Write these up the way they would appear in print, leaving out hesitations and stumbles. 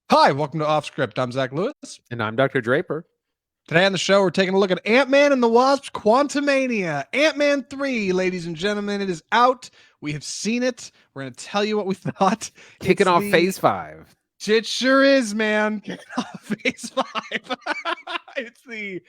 Hi, welcome to Off Script. I'm Zach Lewis. And I'm Dr. Draper. Today on the show, we're taking a look at Ant-Man and the Wasp, Quantumania. Ant-Man 3, ladies and gentlemen, it is out. We have seen it. We're going to tell you what we thought. Kicking off Phase 5. It sure is, man. Kicking off Phase 5. It's the,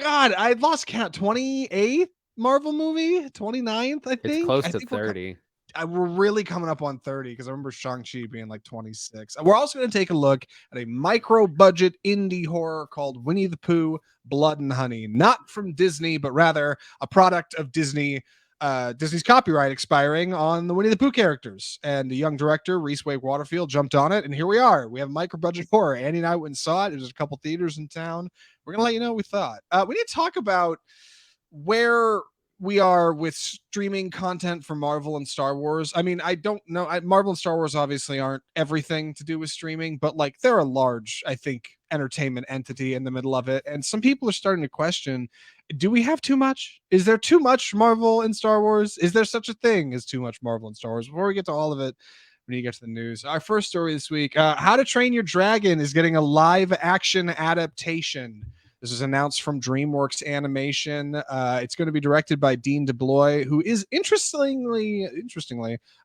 God, I lost count, 28th Marvel movie? 29th, I think? It's close I to think 30. we're really coming up on 30 because I remember Shang-Chi being like 26. We're also going to take a look at a micro-budget indie horror called Winnie-the-Pooh, Blood and Honey. Not from Disney, but rather a product of Disney. Disney's copyright expiring on the Winnie-the-Pooh characters. And the young director, Rhys Frake-Waterfield, jumped on it. And here we are. We have micro-budget horror. Andy and I went and saw it. There's a couple theaters in town. We're going to let you know what we thought. We need to talk about where we are with streaming content for Marvel and Star Wars. I mean, I don't know. Marvel and Star Wars obviously aren't everything to do with streaming, but like they're a large, I think, entertainment entity in the middle of it. And some people are starting to question, do we have too much? Is there too much Marvel and Star Wars? Is there such a thing as too much Marvel and Star Wars? Before we get to all of it, when you get to the news, our first story this week, How to Train Your Dragon is getting a live action adaptation. This is announced from DreamWorks Animation. It's going to be directed by Dean DeBlois, who is interestingly,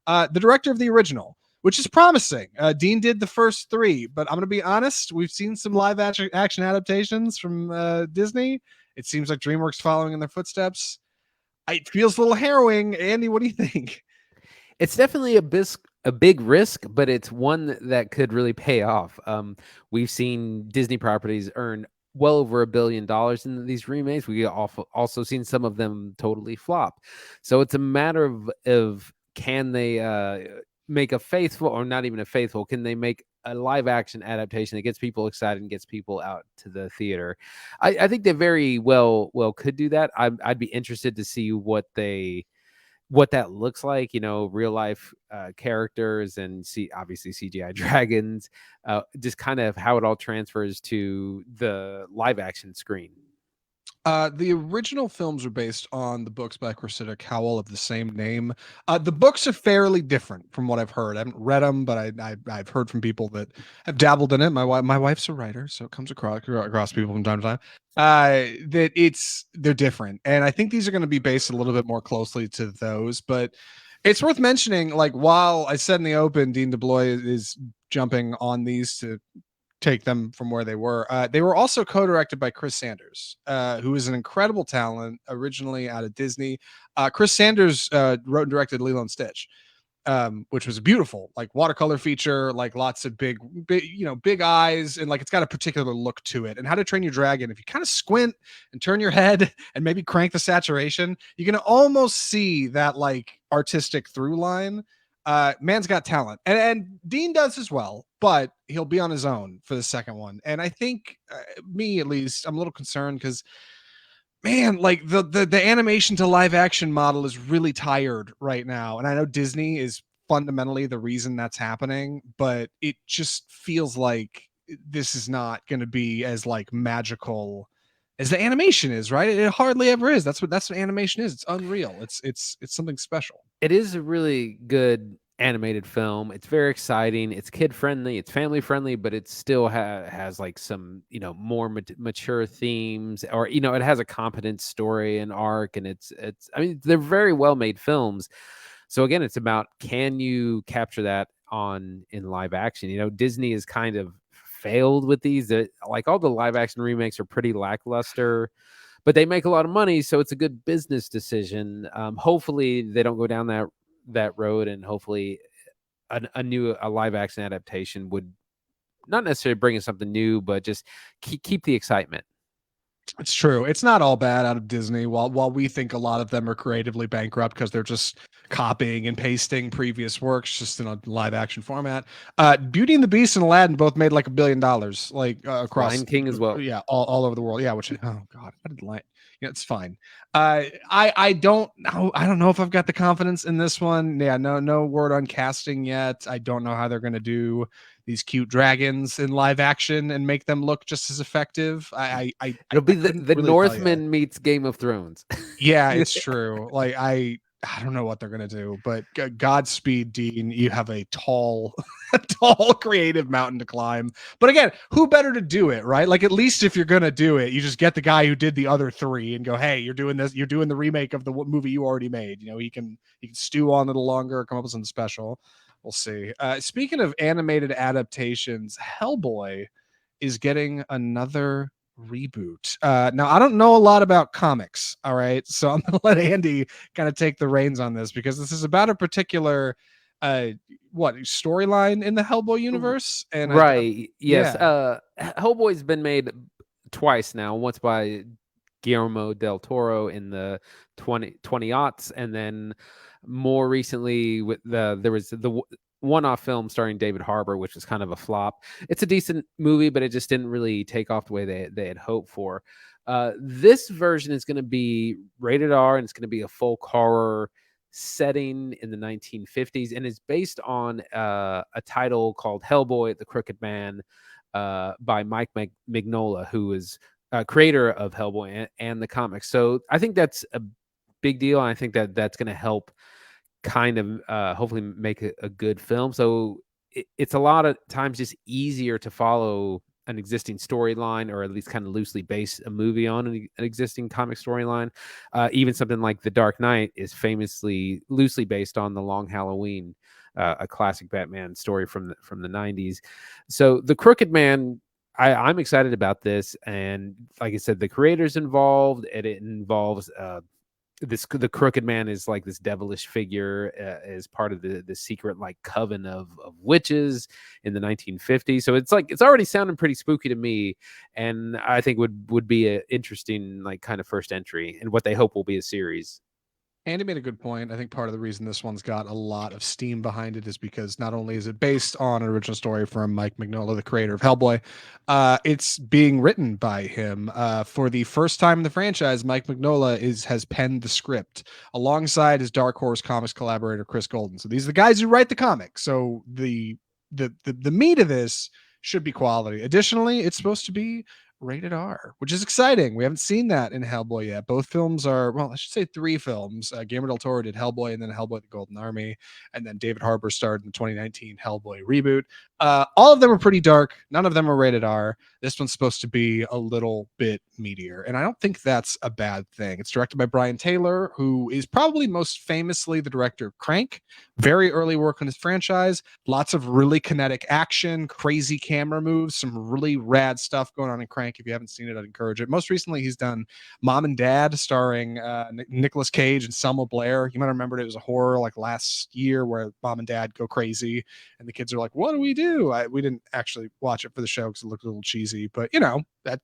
the director of the original, which is promising. Dean did the first three, but I'm going to be honest. We've seen some live action adaptations from Disney. It seems like DreamWorks following in their footsteps. It feels a little harrowing. Andy, what do you think? It's definitely a big risk, but it's one that could really pay off. We've seen Disney properties earn well over $1 billion in these remakes. We also seen some of them totally flop. So it's a matter of can they make a faithful, or not even a faithful, can they make a live action adaptation that gets people excited and gets people out to the theater? I think they very well could do that. I'd be interested to see what that looks like, real life characters and obviously CGI dragons, just kind of how it all transfers to the live action screen. The original films are based on the books by Cressida Cowell of the same name. The books are fairly different from what I've heard. I haven't read them, but I've heard from people that have dabbled in it. My wife's a writer, so it comes across people from time to time. They're different, and I think these are going to be based a little bit more closely to those. But it's worth mentioning, like while I said in the open, Dean DeBlois is jumping on these to take them from where they were also co-directed by Chris Sanders, who is an incredible talent originally out of Disney. Chris Sanders wrote and directed Lilo and Stitch, which was a beautiful, like, watercolor feature, like lots of big eyes, and like it's got a particular look to it. And How to Train Your Dragon, if you kind of squint and turn your head and maybe crank the saturation, you can almost see that like artistic through line. Man's got talent, and Dean does as well, but he'll be on his own for the second one. And I think, me at least, I'm a little concerned because, man, like the animation to live action model is really tired right now. And I know Disney is fundamentally the reason that's happening, but it just feels like this is not going to be as like magical as the animation is, right? It hardly ever is. That's what animation is. It's unreal. It's something special. It is a really good animated film. It's very exciting. It's kid friendly. It's family friendly, but it still has like some more mature themes, or it has a competent story and arc, and it's. I mean, they're very well made films. So again, it's about, can you capture that in live action? Disney has kind of failed with these. Like all the live action remakes are pretty lackluster, but they make a lot of money, so it's a good business decision. Hopefully they don't go down that road, and hopefully a live action adaptation would not necessarily bring in something new, but just keep the excitement. It's true. It's not all bad out of Disney. While we think a lot of them are creatively bankrupt because they're just copying and pasting previous works just in a live action format. Beauty and the Beast and Aladdin both made like $1 billion, like across Lion King as well. Yeah, all over the world. Yeah, which, oh god, I didn't like. Yeah, it's fine. I don't know. I don't know if I've got the confidence in this one. Yeah, no word on casting yet. I don't know how they're going to do these cute dragons in live action and make them look just as effective. It'll be the really Northman meets Game of Thrones. Yeah, it's true. Like I don't know what they're gonna do, but Godspeed, Dean. You have a tall, tall creative mountain to climb. But again, who better to do it, right? Like at least if you're gonna do it, you just get the guy who did the other three and go, hey, you're doing this. You're doing the remake of the movie you already made. He can stew on it a little longer, come up with something special. We'll see. Speaking of animated adaptations, Hellboy is getting another reboot. Now I don't know a lot about comics, all right, so I'm gonna let Andy kind of take the reins on this because this is about a particular uh what storyline in the Hellboy universe, and Right. Yes. yeah. Hellboy's been made twice now. Once by Guillermo del Toro in the 20 aughts, and then more recently with there was the one-off film starring David Harbour, which was kind of a flop. It's a decent movie, but it just didn't really take off the way they had hoped for. This version is going to be rated R, and it's going to be a folk horror setting in the 1950s, and is based on a title called Hellboy: The Crooked Man by Mike Mignola, who is creator of Hellboy and the comics. So I think that's a big deal, and I think that that's going to help kind of hopefully make a good film. So it's a lot of times just easier to follow an existing storyline, or at least kind of loosely base a movie on an existing comic storyline. Even something like The Dark Knight is famously loosely based on The Long Halloween, a classic Batman story from the 90s. So The Crooked Man, I'm excited about this, and like I said, the creators involved, and it involves the Crooked Man is like this devilish figure as part of the secret like coven of witches in the 1950s. So it's already sounding pretty spooky to me, and I think would be an interesting like kind of first entry, and what they hope will be a series. Andy made a good point. I think part of the reason this one's got a lot of steam behind it is because not only is it based on an original story from Mike Mignola, the creator of Hellboy, it's being written by him. For the first time in the franchise, Mike Mignola has penned the script alongside his Dark Horse Comics collaborator Chris Golden. So these are the guys who write the comic. So the meat of this should be quality. Additionally, it's supposed to be rated R, which is exciting. We haven't seen that in Hellboy yet. Both films are, well, I should say three films. Guillermo del Toro did Hellboy, and then Hellboy: The Golden Army, and then David Harbour starred in the 2019 Hellboy reboot. All of them are pretty dark. None of them are rated R. This one's supposed to be a little bit meatier, and I don't think that's a bad thing. It's directed by Brian Taylor, who is probably most famously the director of Crank. Very early work on his franchise. Lots of really kinetic action, crazy camera moves, some really rad stuff going on in Crank. If you haven't seen it, I'd encourage it. Most recently, he's done Mom and Dad, starring Nicolas Cage and Selma Blair. You might remember it was a horror like last year where Mom and Dad go crazy, and the kids are like, "What do we do?" We didn't actually watch it for the show because it looked a little cheesy, but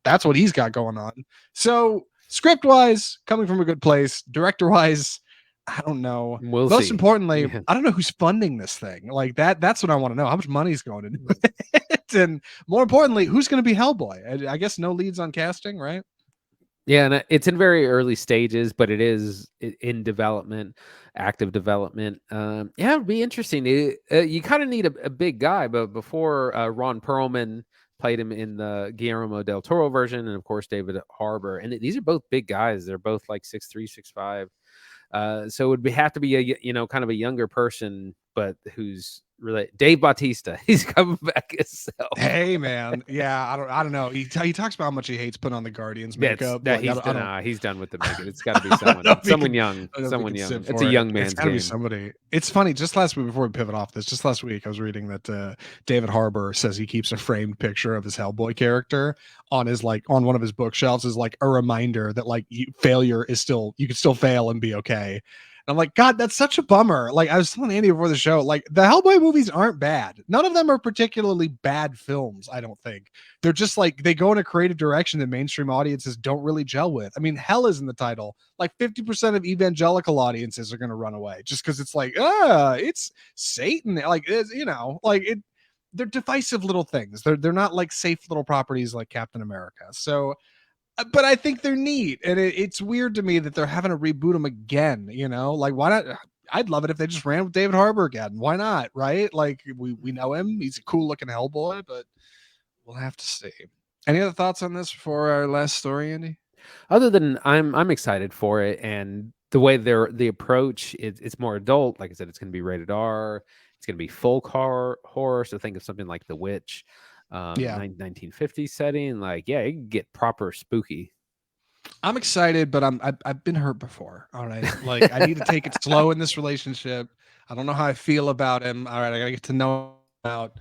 that's what he's got going on. So script wise, coming from a good place. Director wise, I don't know. We'll Most see. importantly, Yeah. I don't know who's funding this thing. Like that's what I want to know. How much money is going into it? And more importantly, who's going to be Hellboy? I guess no leads on casting, right? Yeah, and it's in very early stages, but it is in development, active development. Yeah, it'd be interesting. You kind of need a big guy, but before Ron Perlman played him in the Guillermo del Toro version, and of course David Harbour, and these are both big guys. They're both like 6'3", 6'5". So it would have to be kind of a younger person, but who's really Dave Bautista. He's coming back himself. Hey man, yeah, I don't know. He talks about how much he hates putting on the Guardians makeup. That Like, he's done with the makeup. It's got to be someone young. Someone young. It's a young man's It's got to be game. somebody. It's funny. Just last week, before we pivot off this, just last week, I was reading that David Harbour says he keeps a framed picture of his Hellboy character on on one of his bookshelves as like a reminder that like failure is still, you can still fail and be okay. I'm like, God, that's such a bummer. Like I was telling Andy before the show, like the Hellboy movies aren't bad. None of them are particularly bad films, I don't think. They're just like, they go in a creative direction that mainstream audiences don't really gel with. I mean, hell is in the title. Like 50% of evangelical audiences are going to run away just because it's like, it's Satan. Like, it's, they're divisive little things. They're not like safe little properties like Captain America. So, but I think they're neat, and it's weird to me that they're having to reboot them again. Like why not? I'd love it if they just ran with David Harbour again. Why not? Right? Like we know him; he's a cool looking Hellboy, but we'll have to see. Any other thoughts on this before our last story, Andy? Other than I'm excited for it, and the way the approach, it's more adult. Like I said, it's going to be rated R. It's going to be folk horror. So think of something like The Witch, Yeah. 1950s setting. Like, yeah, it can get proper spooky. I'm excited, but I've been hurt before. All right. Like I need to take it slow in this relationship. I don't know how I feel about him. All right, I gotta get to know him out,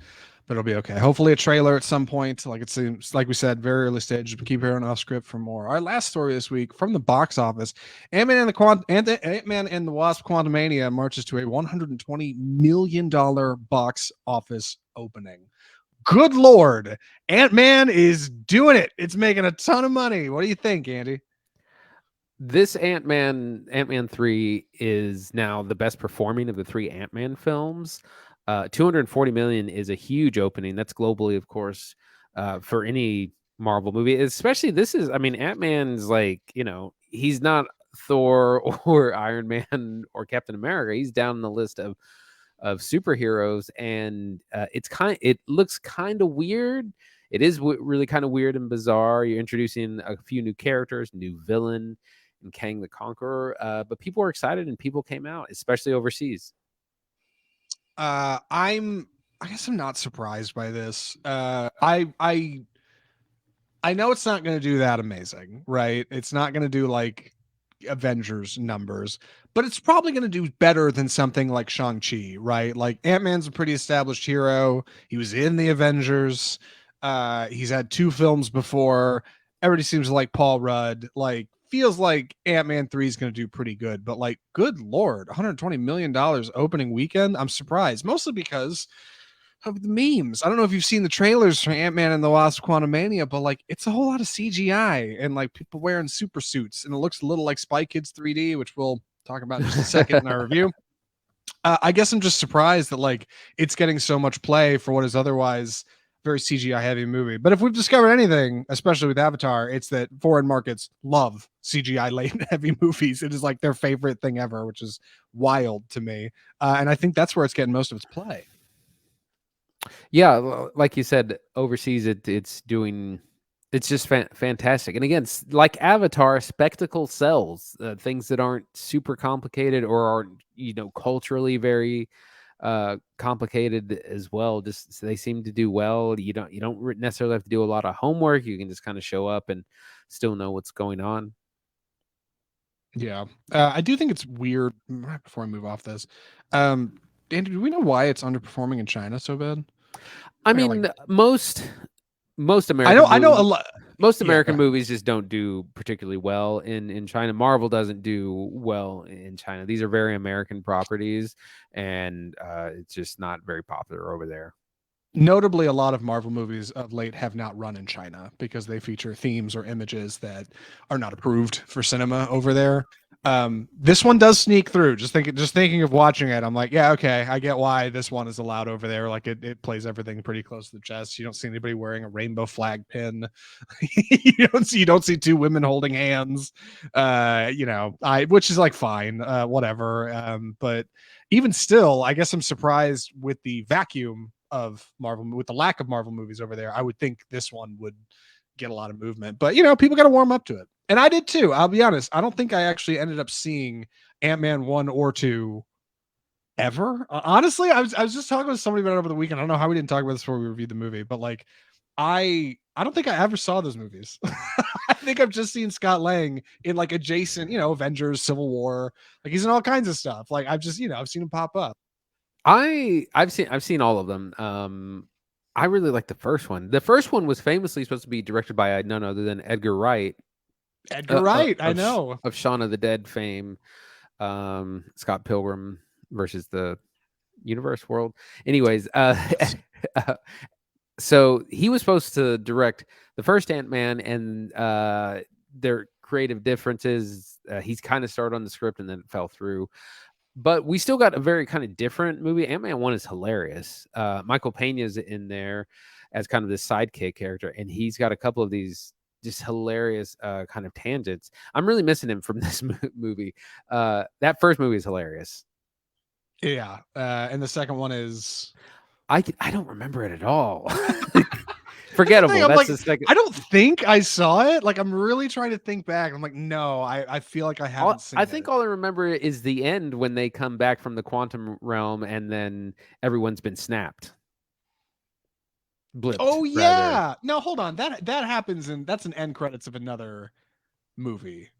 but it'll be okay. Hopefully a trailer at some point. Like it seems like we said, very early stage. But keep hearing off script for more. Our last story this week from the box office. Ant-Man and the Wasp Quantumania marches to a $120 million box office opening. Good Lord. Ant-Man is doing it. It's making a ton of money. What do you think, Andy? This Ant-Man 3 is now the best performing of the three Ant-Man films. 240 million is a huge opening. That's globally, of course, for any Marvel movie. Especially I mean, Ant-Man's like, he's not Thor or Iron Man or Captain America. He's down the list of superheroes, and it looks kind of weird. It is really kind of weird and bizarre. You're introducing a few new characters, new villain, and Kang the Conqueror. But people are excited, and people came out, especially overseas. I guess I'm not surprised by this. I know it's not going to do that amazing, right? It's not going to do like Avengers numbers, but it's probably going to do better than something like Shang-Chi, right? Like Ant-Man's a pretty established hero. He was in the Avengers. He's had 2 films before. Everybody seems to like Paul Rudd. Like feels like Ant-Man 3 is going to do pretty good, but like good Lord, $120 million opening weekend. I'm surprised, mostly because of the memes. I don't know if you've seen the trailers for Ant-Man and the Wasp Quantumania, but like it's a whole lot of CGI and like people wearing super suits, and it looks a little like Spy Kids 3D, which we'll talk about in just a second in our review. I guess I'm just surprised that like it's getting so much play for what is otherwise very CGI heavy movie. But if we've discovered anything, especially with Avatar, it's that foreign markets love CGI late heavy movies. It is like their favorite thing ever, which is wild to me. And I think that's where it's getting most of its play. Yeah, like you said, overseas it's just fantastic. And again, like Avatar, spectacle sells. Things that aren't super complicated or aren't culturally very complicated as well. Just they seem to do well. You don't necessarily have to do a lot of homework. You can just kind of show up and still know what's going on. Yeah, I do think it's weird. Right before I move off this, Andy, do we know why it's underperforming in China so bad? I mean, like, most American I know a lot. Most American movies just don't do particularly well in China. Marvel doesn't do well in China. These are very American properties, and it's just not very popular over there. Notably, a lot of Marvel movies of late have not run in China because they feature themes or images that are not approved for cinema over there. This one does sneak through. Just thinking of watching it, I'm like, yeah, okay, I get why this one is allowed over there. Like it plays everything pretty close to the chest. You don't see anybody wearing a rainbow flag pin. you don't see 2 women holding hands. Which is like fine, whatever. But even still, I guess I'm surprised with the vacuum of Marvel, with the lack of Marvel movies over there. I would think this one would get a lot of movement, but people got to warm up to it. And I did too. I'll be honest. I don't think I actually ended up seeing Ant-Man 1 or 2 ever. Honestly, I was just talking with somebody about it over the weekend. I don't know how we didn't talk about this before we reviewed the movie, but like I don't think I ever saw those movies. I think I've just seen Scott Lang in like adjacent, Avengers, Civil War. Like he's in all kinds of stuff. Like I've just, I've seen him pop up. I've seen all of them. I really like the first one. The first one was famously supposed to be directed by none other than Edgar Wright. Edgar Wright, I know. Of Shaun of the Dead fame. Scott Pilgrim versus the Universe World. Anyways, so he was supposed to direct the first Ant-Man, and their creative differences. He's kind of started on the script and then it fell through. But we still got a very kind of different movie. Ant-Man 1 is hilarious. Michael Pena's in there as kind of this sidekick character, and he's got a couple of these just hilarious kind of tangents. I'm really missing him from this movie. That first movie is hilarious. Yeah. And the second one is... I don't remember it at all. That's the thing. Forgettable. I'm That's like, the second. I don't think I saw it. Like, I'm really trying to think back. I'm like, no, I feel like I haven't I seen think it. all I remember is the end when they come back from the quantum realm and then everyone's been snapped. Blipped, Oh rather. yeah. No, hold on. That happens in that's an end credits of another movie.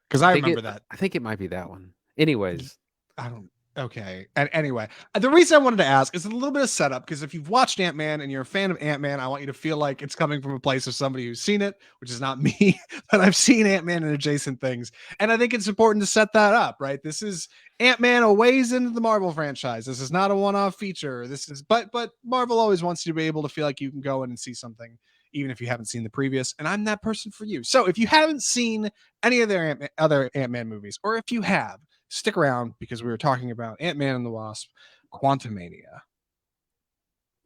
Because I remember that. I think it might be that one. Anyways, I don't. Okay. And anyway, the reason I wanted to ask is a little bit of setup because if you've watched Ant-Man and you're a fan of Ant-Man, I want you to feel like it's coming from a place of somebody who's seen it, which is not me, but I've seen Ant-Man and adjacent things. And I think it's important to set that up, right? This is Ant-Man a ways into the Marvel franchise. This is not a one-off feature. This is but Marvel always wants you to be able to feel like you can go in and see something even if you haven't seen the previous. And I'm that person for you. So if you haven't seen any of their other Ant-Man movies, or if you have, stick around because we were talking about Ant-Man and the Wasp, Quantumania.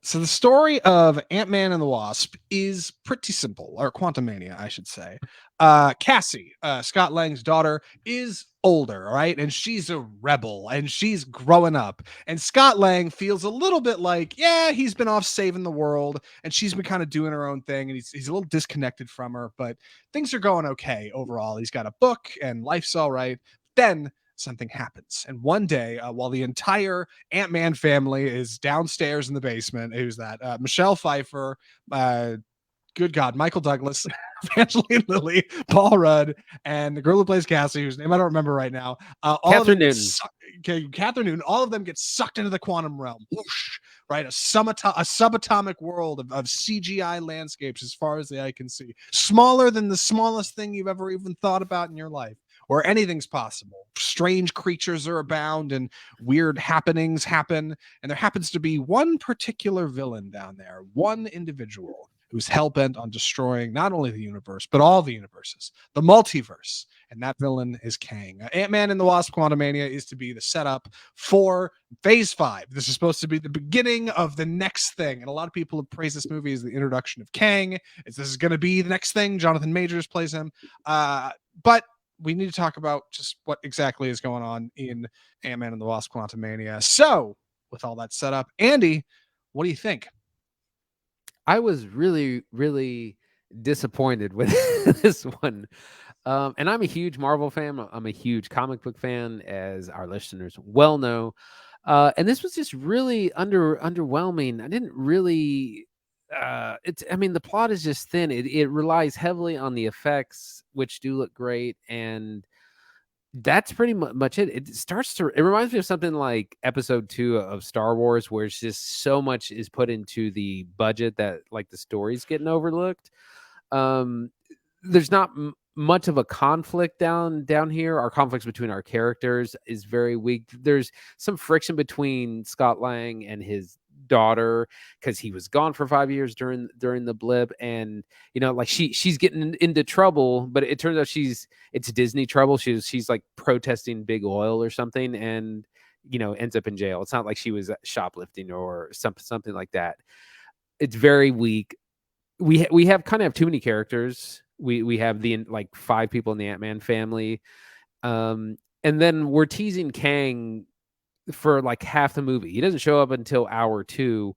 So the story of Ant-Man and the Wasp is pretty simple, or Quantumania, I should say. Cassie, Scott Lang's daughter, is older, right? And she's a rebel and she's growing up. And Scott Lang feels a little bit like, yeah, he's been off saving the world and she's been kind of doing her own thing and he's a little disconnected from her, but things are going okay overall. He's got a book and life's all right. Then something happens. And one day, while the entire Ant-Man family is downstairs in the basement, who's that? Michelle Pfeiffer, good God, Michael Douglas, Evangeline Lilly, Paul Rudd, and the girl who plays Cassie, whose name I don't remember right now. All of them Catherine Newton. Catherine Newton, all of them get sucked into the quantum realm. Whoosh, right? A subatomic world of CGI landscapes as far as the eye can see. Smaller than the smallest thing you've ever even thought about in your life. Where anything's possible. Strange creatures are abound and weird happenings happen. And there happens to be one particular villain down there, one individual who's hell-bent on destroying not only the universe, but all the universes, the multiverse. And that villain is Kang. Ant-Man and the Wasp Quantumania is to be the setup for Phase 5. This is supposed to be the beginning of the next thing. And a lot of people have praised this movie as the introduction of Kang. This is going to be the next thing. Jonathan Majors plays him. But we need to talk about just what exactly is going on in Ant-Man and the Wasp Quantumania. So, with all that set up, Andy, what do you think? I was really, really disappointed with this one. And I'm a huge Marvel fan. I'm a huge comic book fan, as our listeners well know. And this was just really underwhelming. I didn't really I mean, the plot is just thin. It relies heavily on the effects, which do look great, and that's pretty much it. It reminds me of something like episode 2 of Star Wars, where it's just so much is put into the budget that like the story's getting overlooked. There's not much of a conflict down here. Our conflicts between our characters is very weak. There's some friction between Scott Lang and his daughter because he was gone for 5 years during the blip, and like she's getting into trouble, but it turns out it's Disney trouble. She's like protesting big oil or something, and ends up in jail. It's not like she was shoplifting or something like that. It's very weak. We have kind of have too many characters. We have the like 5 people in the Ant-Man family, and then we're teasing Kang for like half the movie. He doesn't show up until hour 2,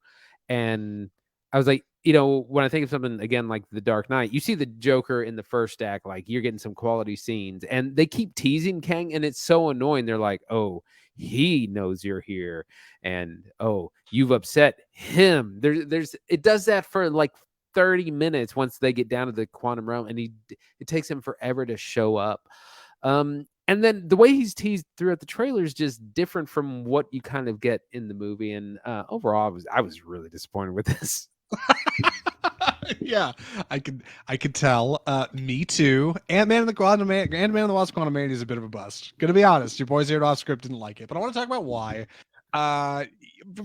and I was like, when I think of something again like The Dark Knight, you see the Joker in the first act, like you're getting some quality scenes, and they keep teasing Kang, and it's so annoying. They're like, oh, he knows you're here, and oh, you've upset him. There's it does that for like 30 minutes once they get down to the quantum realm, and it takes him forever to show up. And then the way he's teased throughout the trailer is just different from what you kind of get in the movie. And overall, I was really disappointed with this. Yeah, I could tell. Me too. Ant-Man and the Wasp Quantumania is a bit of a bust. Gonna be honest, your boys here at Off Script didn't like it, but I want to talk about why.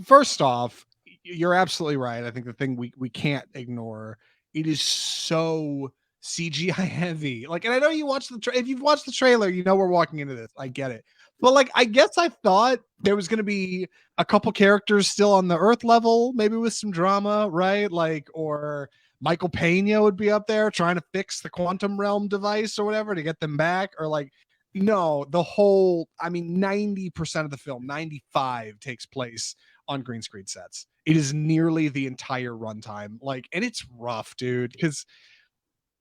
First off, you're absolutely right. I think the thing we can't ignore, it is so CGI heavy. Like, and I know you watched if you've watched the trailer, we're walking into this. I get it. But like, I guess I thought there was going to be a couple characters still on the Earth level, maybe with some drama, right? Like, or Michael Pena would be up there trying to fix the quantum realm device or whatever to get them back, or like, no, the whole, I mean, 90% of the film, 95 takes place on green screen sets. It is nearly the entire runtime. Like, and it's rough, dude, because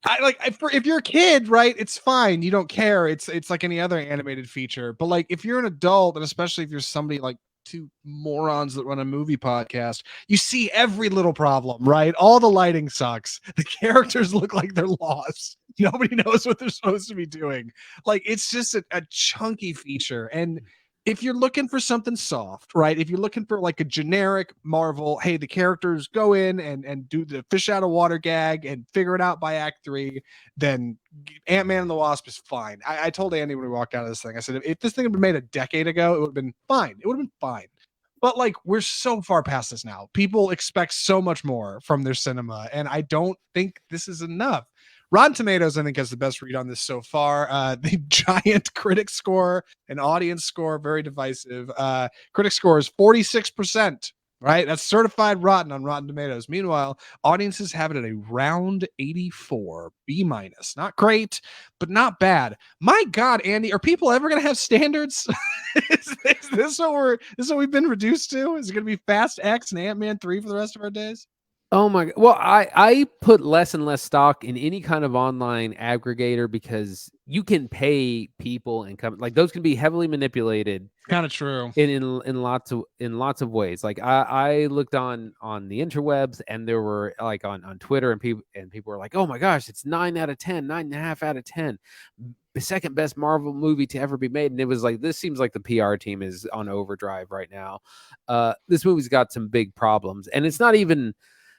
if you're a kid, right, it's fine. You don't care. It's like any other animated feature. But like if you're an adult, and especially if you're somebody like two morons that run a movie podcast, you see every little problem, right? All the lighting sucks. The characters look like they're lost. Nobody knows what they're supposed to be doing. Like it's just a chunky feature. And if you're looking for something soft, right? If you're looking for like a generic Marvel, hey, the characters go in and do the fish out of water gag and figure it out by act 3, then Ant-Man and the Wasp is fine. I told Andy when we walked out of this thing, I said, if this thing had been made a decade ago, it would have been fine. It would have been fine. But like we're so far past this now. People expect so much more from their cinema, and I don't think this is enough. Rotten Tomatoes, I think, has the best read on this so far. The giant critic score and audience score, very divisive. Critic score is 46%, right? That's certified rotten on Rotten Tomatoes. Meanwhile, audiences have it at a round 84, B minus. Not great, but not bad. My God, Andy, are people ever going to have standards? is this what we've been reduced to? Is it going to be Fast X and Ant-Man 3 for the rest of our days? Oh my God. Well, I put less and less stock in any kind of online aggregator because you can pay people and come like those can be heavily manipulated. Kind of true. In lots of ways. Like I looked on the interwebs and there were like on Twitter and people were like, oh my gosh, it's 9 out of 10, 9.5 out of 10. The second best Marvel movie to ever be made. And it was like, this seems like the PR team is on overdrive right now. This movie's got some big problems. And it's not even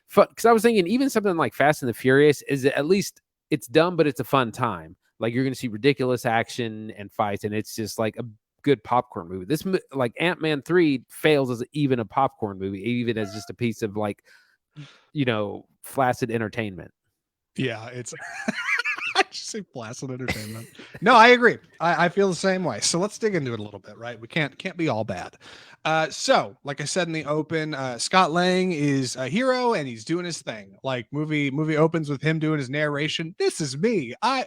fun, because I was thinking even something like Fast and the Furious is at least it's dumb, but it's a fun time. Like you're going to see ridiculous action and fights, and it's just like a good popcorn movie. This like Ant-Man 3 fails as even a popcorn movie, even as just a piece of like, flaccid entertainment. Yeah, it's I just say flaccid entertainment. No, I agree. I feel the same way. So let's dig into it a little bit, right? We can't be all bad. So like I said in the open, Scott Lang is a hero and he's doing his thing. Like movie opens with him doing his narration. This is me. I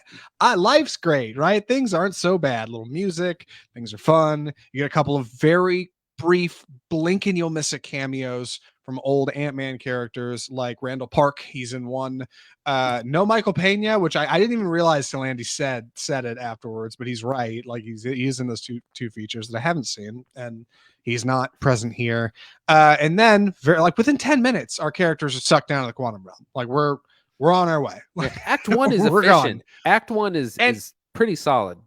life's great, right? Things aren't so bad. Little music, things are fun. You get a couple of very brief blink and you'll miss it cameos from old Ant-Man characters like Randall Park. He's in one. No Michael Pena, which I didn't even realize till Andy said it afterwards, but he's right. Like he's in those two features that I haven't seen, and he's not present here. And then within 10 minutes, our characters are sucked down to the quantum realm. Like we're on our way. Like, Act 1 is efficient. Gone. Act 1 is pretty solid.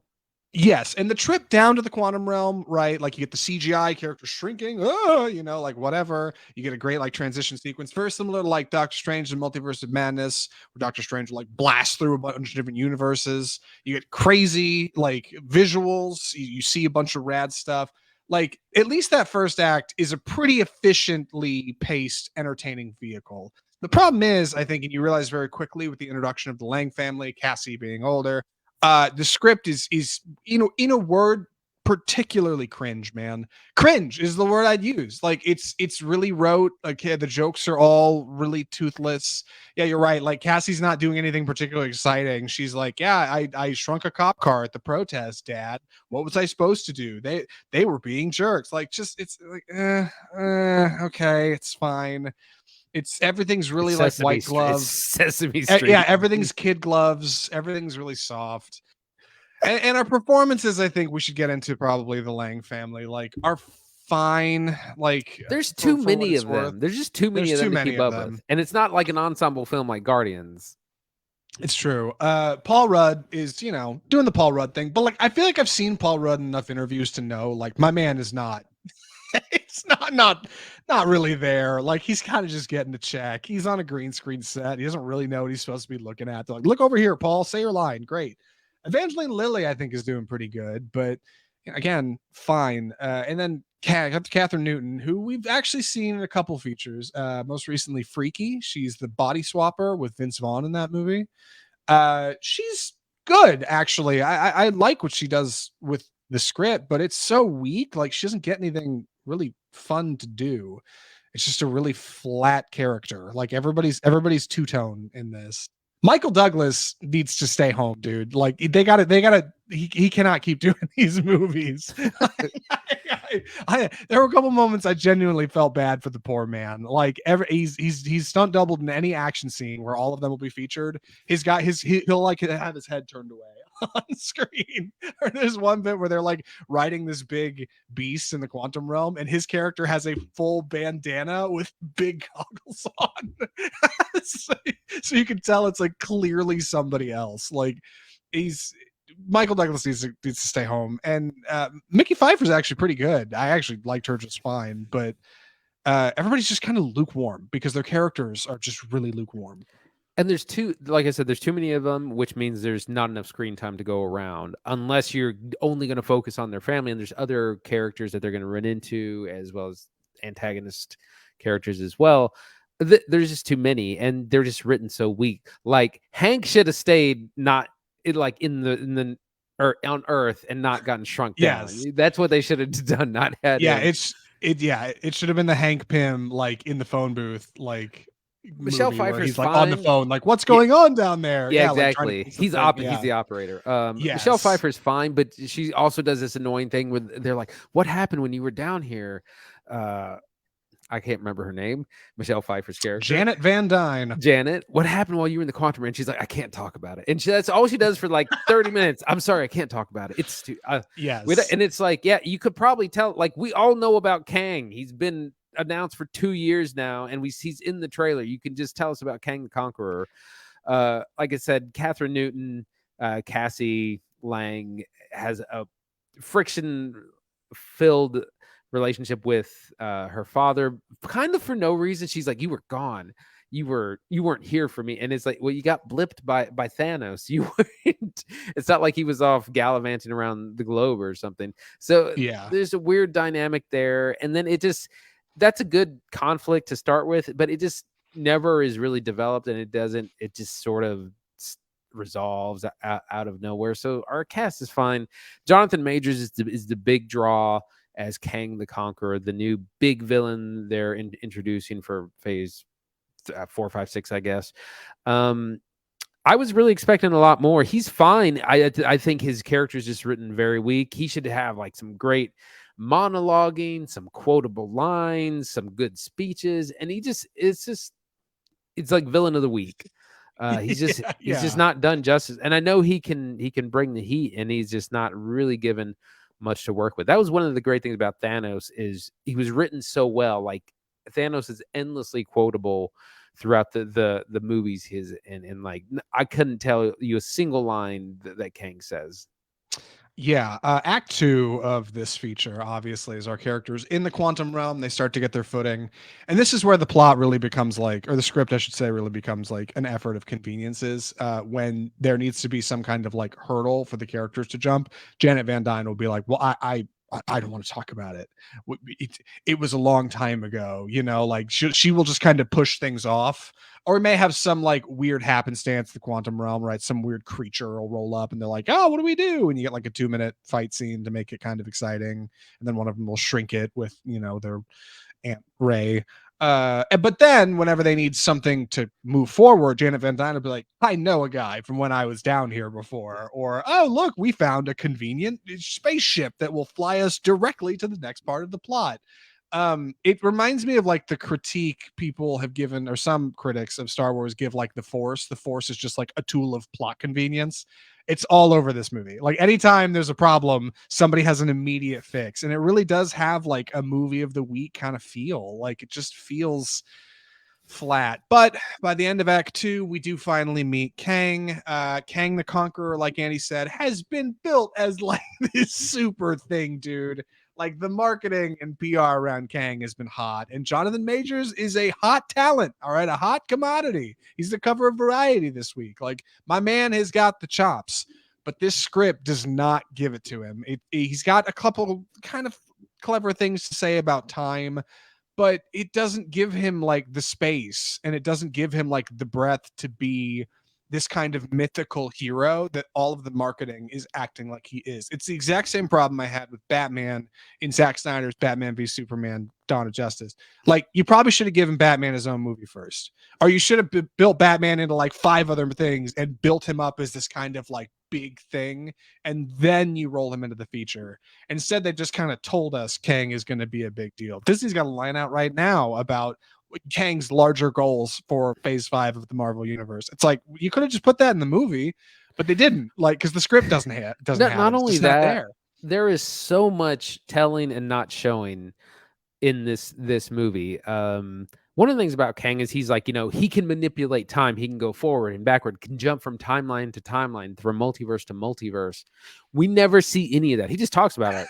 Yes, and the trip down to the quantum realm, right? Like you get the CGI character shrinking, like whatever. You get a great like transition sequence, very similar to like Doctor Strange and Multiverse of Madness, where Doctor Strange will like blast through a bunch of different universes. You get crazy like visuals. You see a bunch of rad stuff. Like at least that first act is a pretty efficiently paced, entertaining vehicle. The problem is, I think, and you realize very quickly with the introduction of the Lang family, Cassie being older. The script is in a word, particularly cringe, man. Cringe is the word I'd use. Like it's really rote. Like the jokes are all really toothless. Yeah, you're right. Like Cassie's not doing anything particularly exciting. She's like, yeah, I shrunk a cop car at the protest, Dad. What was I supposed to do? They were being jerks. Like it's like, okay, it's fine. Everything's really like white gloves, Sesame Street. Yeah, everything's kid gloves. Everything's really soft. And our performances, I think we should get into probably the Lang family. Like are fine. Like there's too many of them. There's just too many of them to keep up with. And it's not like an ensemble film like Guardians. It's true. Paul Rudd is, doing the Paul Rudd thing. But like I feel like I've seen Paul Rudd in enough interviews to know like my man is not it's not really there. Like he's kind of just getting a check. He's on a green screen set. He doesn't really know what he's supposed to be looking at. They're like, look over here, Paul, say your line. Great. Evangeline Lilly, I think, is doing pretty good, but again, fine. And then Catherine Newton, who we've actually seen in a couple features. Most recently, Freaky. She's the body swapper with Vince Vaughn in that movie. She's good, actually. I like what she does with the script, but it's so weak. Like she doesn't get anything really fun to do. It's just a really flat character. Like everybody's two-tone in this. Michael Douglas needs to stay home, dude. Like he cannot keep doing these movies. There were a couple moments I genuinely felt bad for the poor man. Like he's stunt doubled in any action scene where all of them will be featured. He'll like have his head turned away on screen. Or there's one bit where they're like riding this big beast in the quantum realm, and his character has a full bandana with big goggles on. So you can tell it's like clearly somebody else. Like Michael Douglas needs to stay home, and Mickey Pfeiffer's actually pretty good. I actually liked her just fine, but everybody's just kind of lukewarm because their characters are just really lukewarm. And there's like I said, there's too many of them, which means there's not enough screen time to go around unless you're only going to focus on their family. And there's other characters that they're going to run into, as well as antagonist characters as well. There's just too many, and they're just written so weak. Like Hank should have stayed on Earth and not gotten shrunk down. Yes. That's what they should have done. Not had. Yeah, it should have been the Hank Pym like in the phone booth, like Michelle Pfeiffer's he's like fine. on the phone, like what's going on down there? Yeah, exactly. Like, he's the operator. Yes. Michelle Pfeiffer's fine, but she also does this annoying thing with they're like, "What happened when you were down here?" I can't remember her name. Michelle Pfeiffer's character, Janet Van Dyne. Janet, what happened while you were in the quantum? And she's like, "I can't talk about it." And that's all she does for like 30 minutes. I'm sorry, I can't talk about it. It's too. Yes. And it's like, yeah, you could probably tell. Like we all know about Kang. He's been announced for 2 years now, and he's in the trailer. You can just tell us about Kang the Conqueror. Like I said, Catherine Newton, Cassie Lang has a friction-filled relationship with her father, kind of for no reason. She's like, "You were gone. You weren't here for me." And it's like, well, you got blipped by Thanos. You weren't. It's not like he was off gallivanting around the globe or something. So yeah, there's a weird dynamic there, and then that's a good conflict to start with, but it just never is really developed, and it just sort of resolves out of nowhere. So our cast is fine. Jonathan Majors is the big draw as Kang the Conqueror, the new big villain they're introducing for phase 4, 5, 6, I guess. I was really expecting a lot more. He's fine. I think his character is just written very weak. He should have like some great monologuing, some quotable lines, some good speeches, and it's like villain of the week. He's just not done justice. And I know he can bring the heat, and he's just not really given much to work with. That was one of the great things about Thanos, is he was written so well. Like Thanos is endlessly quotable throughout the movies and like I couldn't tell you a single line that Kang says. Yeah, Act 2 of this feature, obviously, is our characters in the quantum realm. They start to get their footing. And this is where the plot really becomes like, or the script, I should say, really becomes like an effort of conveniences. When there needs to be some kind of like hurdle for the characters to jump, Janet Van Dyne will be like, well, I don't want to talk about it. It was a long time ago, like she will just kind of push things off. Or we may have some like weird happenstance in the quantum realm, right? Some weird creature will roll up and they're like, oh, what do we do? And you get like a 2-minute fight scene to make it kind of exciting. And then one of them will shrink it with, their Aunt Ray. But then whenever they need something to move forward, Janet Van Dyne will be like, I know a guy from when I was down here before. Or, oh, look, we found a convenient spaceship that will fly us directly to the next part of the plot. It reminds me of like the critique people have given, or some critics of Star Wars give like the Force. The Force is just like a tool of plot convenience. It's all over this movie. Like anytime there's a problem, somebody has an immediate fix. And it really does have like a movie of the week kind of feel. Like it just feels flat. But by the end of Act 2, we do finally meet Kang. Kang the Conqueror, like Andy said, has been built as like this super thing, dude. Like the marketing and PR around Kang has been hot, and Jonathan Majors is a hot talent. All right, a hot commodity. He's the cover of Variety this week. Like my man has got the chops, but this script does not give it to him. He's got a couple kind of clever things to say about time, but it doesn't give him like the space, and it doesn't give him like the breadth to be this kind of mythical hero that all of the marketing is acting like he is. It's the exact same problem I had with Batman in Zack Snyder's Batman v Superman Dawn of Justice. Like, you probably should have given Batman his own movie first, or you should have built Batman into like 5 other things and built him up as this kind of like big thing, and then you roll him into the feature. Instead, they just kind of told us Kang is going to be a big deal. Disney's got a line out right now about Kang's larger goals for phase 5 of the Marvel universe. It's like, you could have just put that in the movie, but they didn't, like, because the script doesn't have Not it. It's only just not that, there. there is so much telling and not showing in this movie. One of the things about Kang is he's like, he can manipulate time. He can go forward and backward, can jump from timeline to timeline, from multiverse to multiverse. We never see any of that. He just talks about it.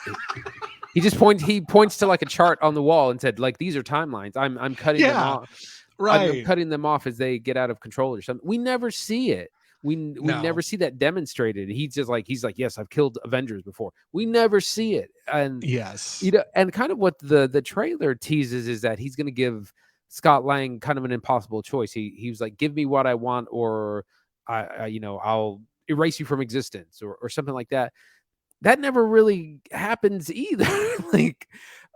He points to like a chart on the wall and said, like, these are timelines. I'm cutting them off. Right. I'm cutting them off as they get out of control or something. We never see it. We never see that demonstrated. He's like, yes, I've killed Avengers before. We never see it. And yes, and kind of what the trailer teases is that he's going to give Scott Lang kind of an impossible choice. He was like, give me what I want, or I'll erase you from existence, or something like that. That never really happens either. Like,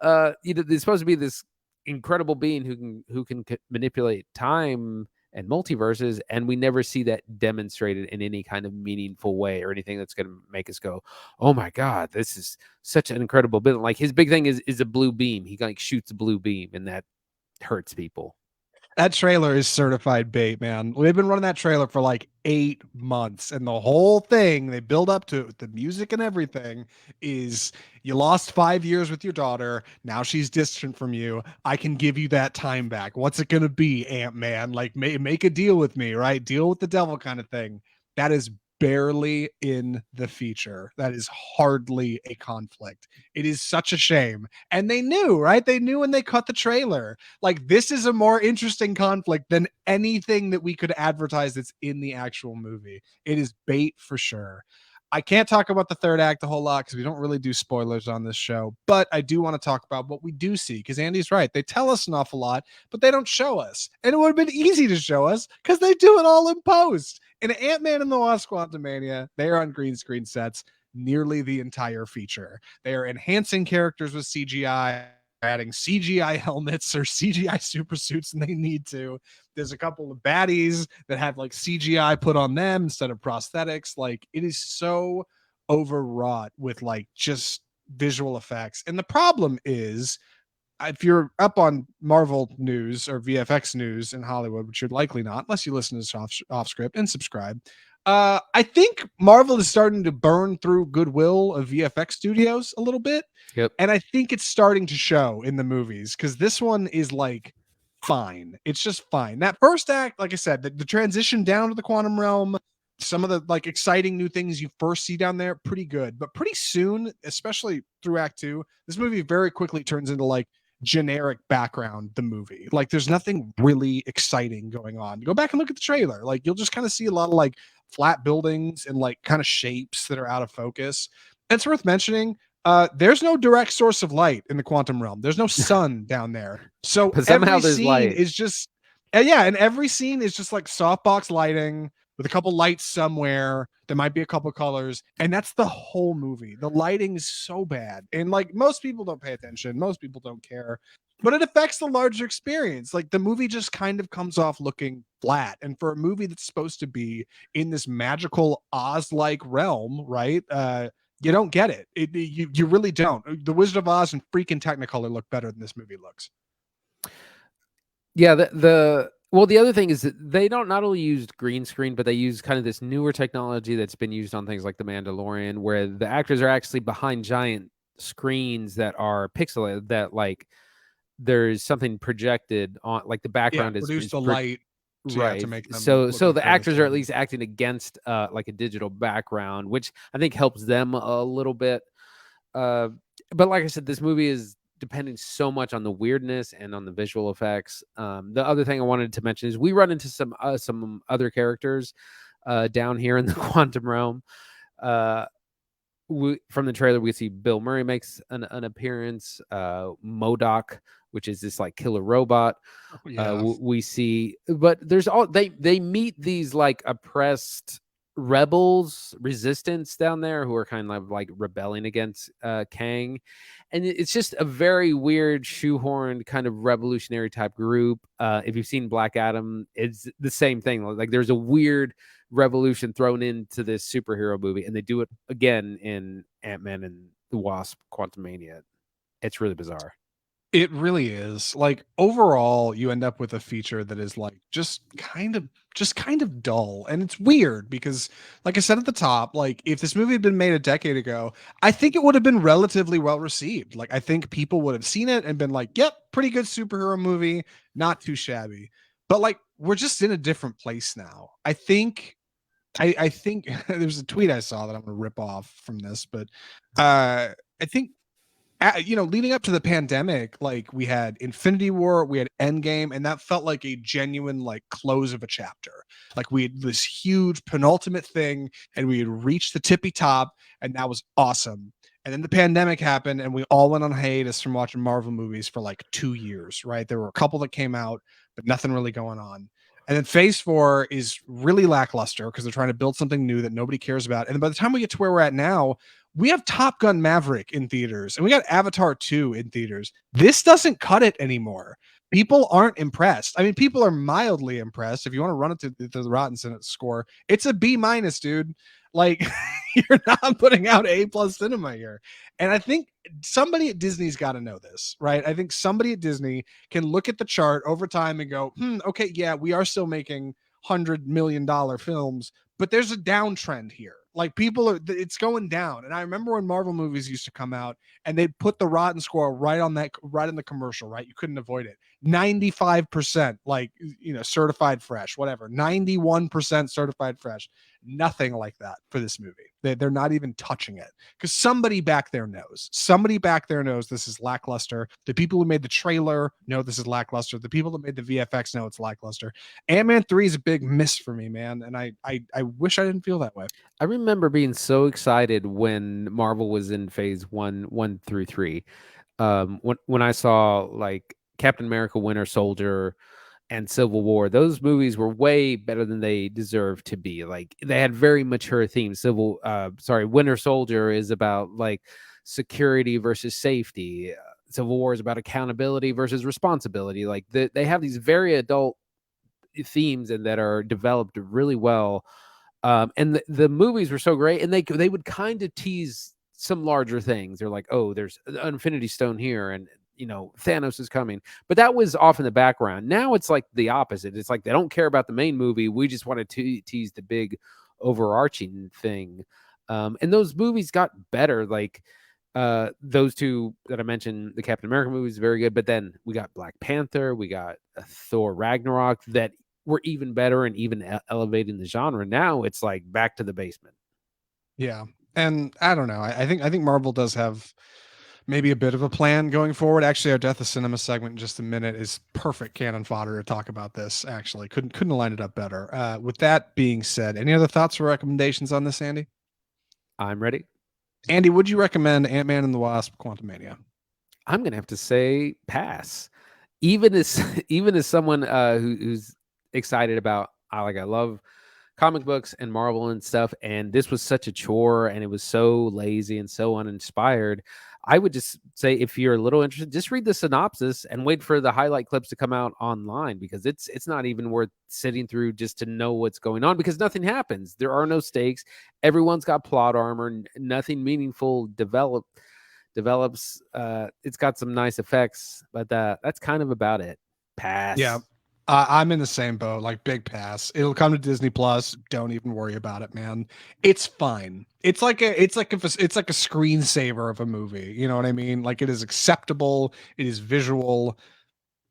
there's supposed to be this incredible being who can manipulate time and multiverses, and we never see that demonstrated in any kind of meaningful way or anything that's going to make us go, oh my God, this is such an incredible bit. Like, his big thing is a blue beam. He like shoots a blue beam, and that hurts people. That trailer is certified bait, man. They've been running that trailer for like 8 months, and the whole thing they build up to it, the music and everything, is you lost 5 years with your daughter. Now she's distant from you. I can give you that time back. What's it gonna be, Ant-Man? Like, make a deal with me, right? Deal with the devil kind of thing. That is barely in the feature. That is hardly a conflict. It is such a shame. And they knew, right? They knew when they cut the trailer. Like, this is a more interesting conflict than anything that we could advertise that's in the actual movie. It is bait for sure. I can't talk about the third act a whole lot because we don't really do spoilers on this show, but I do want to talk about what we do see, because Andy's right. They tell us an awful lot, but they don't show us. And it would have been easy to show us because they do it all in post. In Ant-Man and the Wasp: Quantumania, they are on green screen sets nearly the entire feature. They are enhancing characters with CGI, adding CGI helmets or CGI super suits when they need to. There's a couple of baddies that have like CGI put on them instead of prosthetics. Like, it is so overwrought with like just visual effects. And the problem is, if you're up on Marvel news or VFX news in Hollywood, which you're likely not, unless you listen to this off script and subscribe, I think Marvel is starting to burn through goodwill of VFX studios a little bit. Yep. And I think it's starting to show in the movies, because this one is like fine. It's just fine. That first act, like I said, the transition down to the quantum realm, some of the like exciting new things you first see down there, pretty good. But pretty soon, especially through Act 2, this movie very quickly turns into like generic background, the movie. Like, there's nothing really exciting going on. Go back and look at the trailer. Like, you'll just kind of see a lot of like flat buildings and like kind of shapes that are out of focus. And it's worth mentioning, there's no direct source of light in the quantum realm. There's no sun down there. So But somehow every there's scene light. is just and every scene is just like softbox lighting with a couple lights somewhere. There might be a couple colors, and that's the whole movie. The lighting is so bad, and like, most people don't pay attention, most people don't care, but it affects the larger experience. Like, the movie just kind of comes off looking flat, and for a movie that's supposed to be in this magical Oz-like realm, right? You don't get it. You really don't. The Wizard of Oz and freaking Technicolor look better than this movie looks. Yeah, the other thing is that they don't not only use green screen, but they use kind of this newer technology that's been used on things like The Mandalorian, where the actors are actually behind giant screens that are pixelated, that like there's something projected on, like the background produce the light, right, to make them so look the like actors are at realistic. least acting against like a digital background, which I think helps them a little bit. But like I said, this movie is depending so much on the weirdness and on the visual effects. The other thing I wanted to mention is we run into some other characters down here in the quantum realm. From the trailer, we see Bill Murray makes an appearance. MODOK, which is this like killer robot. Yeah. We see, but there's all they meet these like oppressed rebels, resistance down there who are kind of like rebelling against Kang, and it's just a very weird shoehorned kind of revolutionary type group. If you've seen Black Adam, it's the same thing. Like there's a weird revolution thrown into this superhero movie, and they do it again in Ant-Man and the Wasp: Quantumania. It's really bizarre. It really is. Like overall, you end up with a feature that is like just kind of dull. And it's weird because like I said at the top, like if this movie had been made a decade ago, I think it would have been relatively well received. Like I think people would have seen it and been like, "Yep, pretty good superhero movie, not too shabby." But like we're just in a different place now. I think there's a tweet I saw that I'm going to rip off from this, but I think leading up to the pandemic, like we had Infinity War, we had Endgame, and that felt like a genuine like close of a chapter. Like we had this huge penultimate thing, and we had reached the tippy top, and that was awesome. And then the pandemic happened, and we all went on hiatus from watching Marvel movies for like 2 years. Right? There were a couple that came out, but nothing really going on. And then Phase 4 is really lackluster because they're trying to build something new that nobody cares about. And by the time we get to where we're at now, we have Top Gun Maverick in theaters and we got Avatar 2 in theaters. This doesn't cut it anymore. People aren't impressed. I mean, people are mildly impressed. If you want to run it to the Rotten Senate score, it's a B minus, dude. Like you're not putting out A plus cinema here. And I think somebody at Disney's got to know this, right? I think somebody at Disney can look at the chart over time and go, okay, yeah, we are still making $100 million films, but there's a downtrend here. Like it's going down. And I remember when Marvel movies used to come out and they'd put the Rotten score right in the commercial, right? You couldn't avoid it. 95%, like, certified fresh, whatever. 91% certified fresh. Nothing like that for this movie. They're not even touching it because somebody back there knows. Somebody back there knows this is lackluster. The people who made the trailer know this is lackluster. The people that made the VFX know it's lackluster. Ant-Man 3 is a big miss for me, man. And I wish I didn't feel that way. I remember being so excited when Marvel was in phase 1 through 3. When I saw like Captain America, Winter Soldier, and Civil War, those movies were way better than they deserved to be. Like they had very mature themes. Winter Soldier is about like security versus safety. Civil War is about accountability versus responsibility. Like they have these very adult themes and that are developed really well. And the movies were so great, and they would kind of tease some larger things. They're like, oh, there's an Infinity Stone here, and Thanos is coming. But that was off in the background. Now it's like the opposite. It's like they don't care about the main movie. We just want to tease the big overarching thing. And those movies got better. Like those two that I mentioned, the Captain America movie is very good. But then we got Black Panther, we got Thor Ragnarok that were even better and even elevating the genre. Now it's like back to the basement. Yeah. And I don't know. I think Marvel does have maybe a bit of a plan going forward. Actually, our Death of Cinema segment in just a minute is perfect cannon fodder to talk about this. Actually, couldn't line it up better. With that being said, any other thoughts or recommendations on this, Andy? I'm ready. Andy, would you recommend Ant-Man and the Wasp: Quantumania? I'm gonna have to say pass. Even as someone who's excited about, I love comic books and Marvel and stuff, and this was such a chore and it was so lazy and so uninspired. I would just say, if you're a little interested, just read the synopsis and wait for the highlight clips to come out online, because it's not even worth sitting through just to know what's going on, because nothing happens. There are no stakes. Everyone's got plot armor. Nothing meaningful develops. It's got some nice effects, but that's kind of about it. Pass. Yeah. I'm in the same boat, like big pass. It'll come to Disney Plus. Don't even worry about it, man. It's fine. It's like a screensaver of a movie. You know what I mean? Like it is acceptable. It is visual.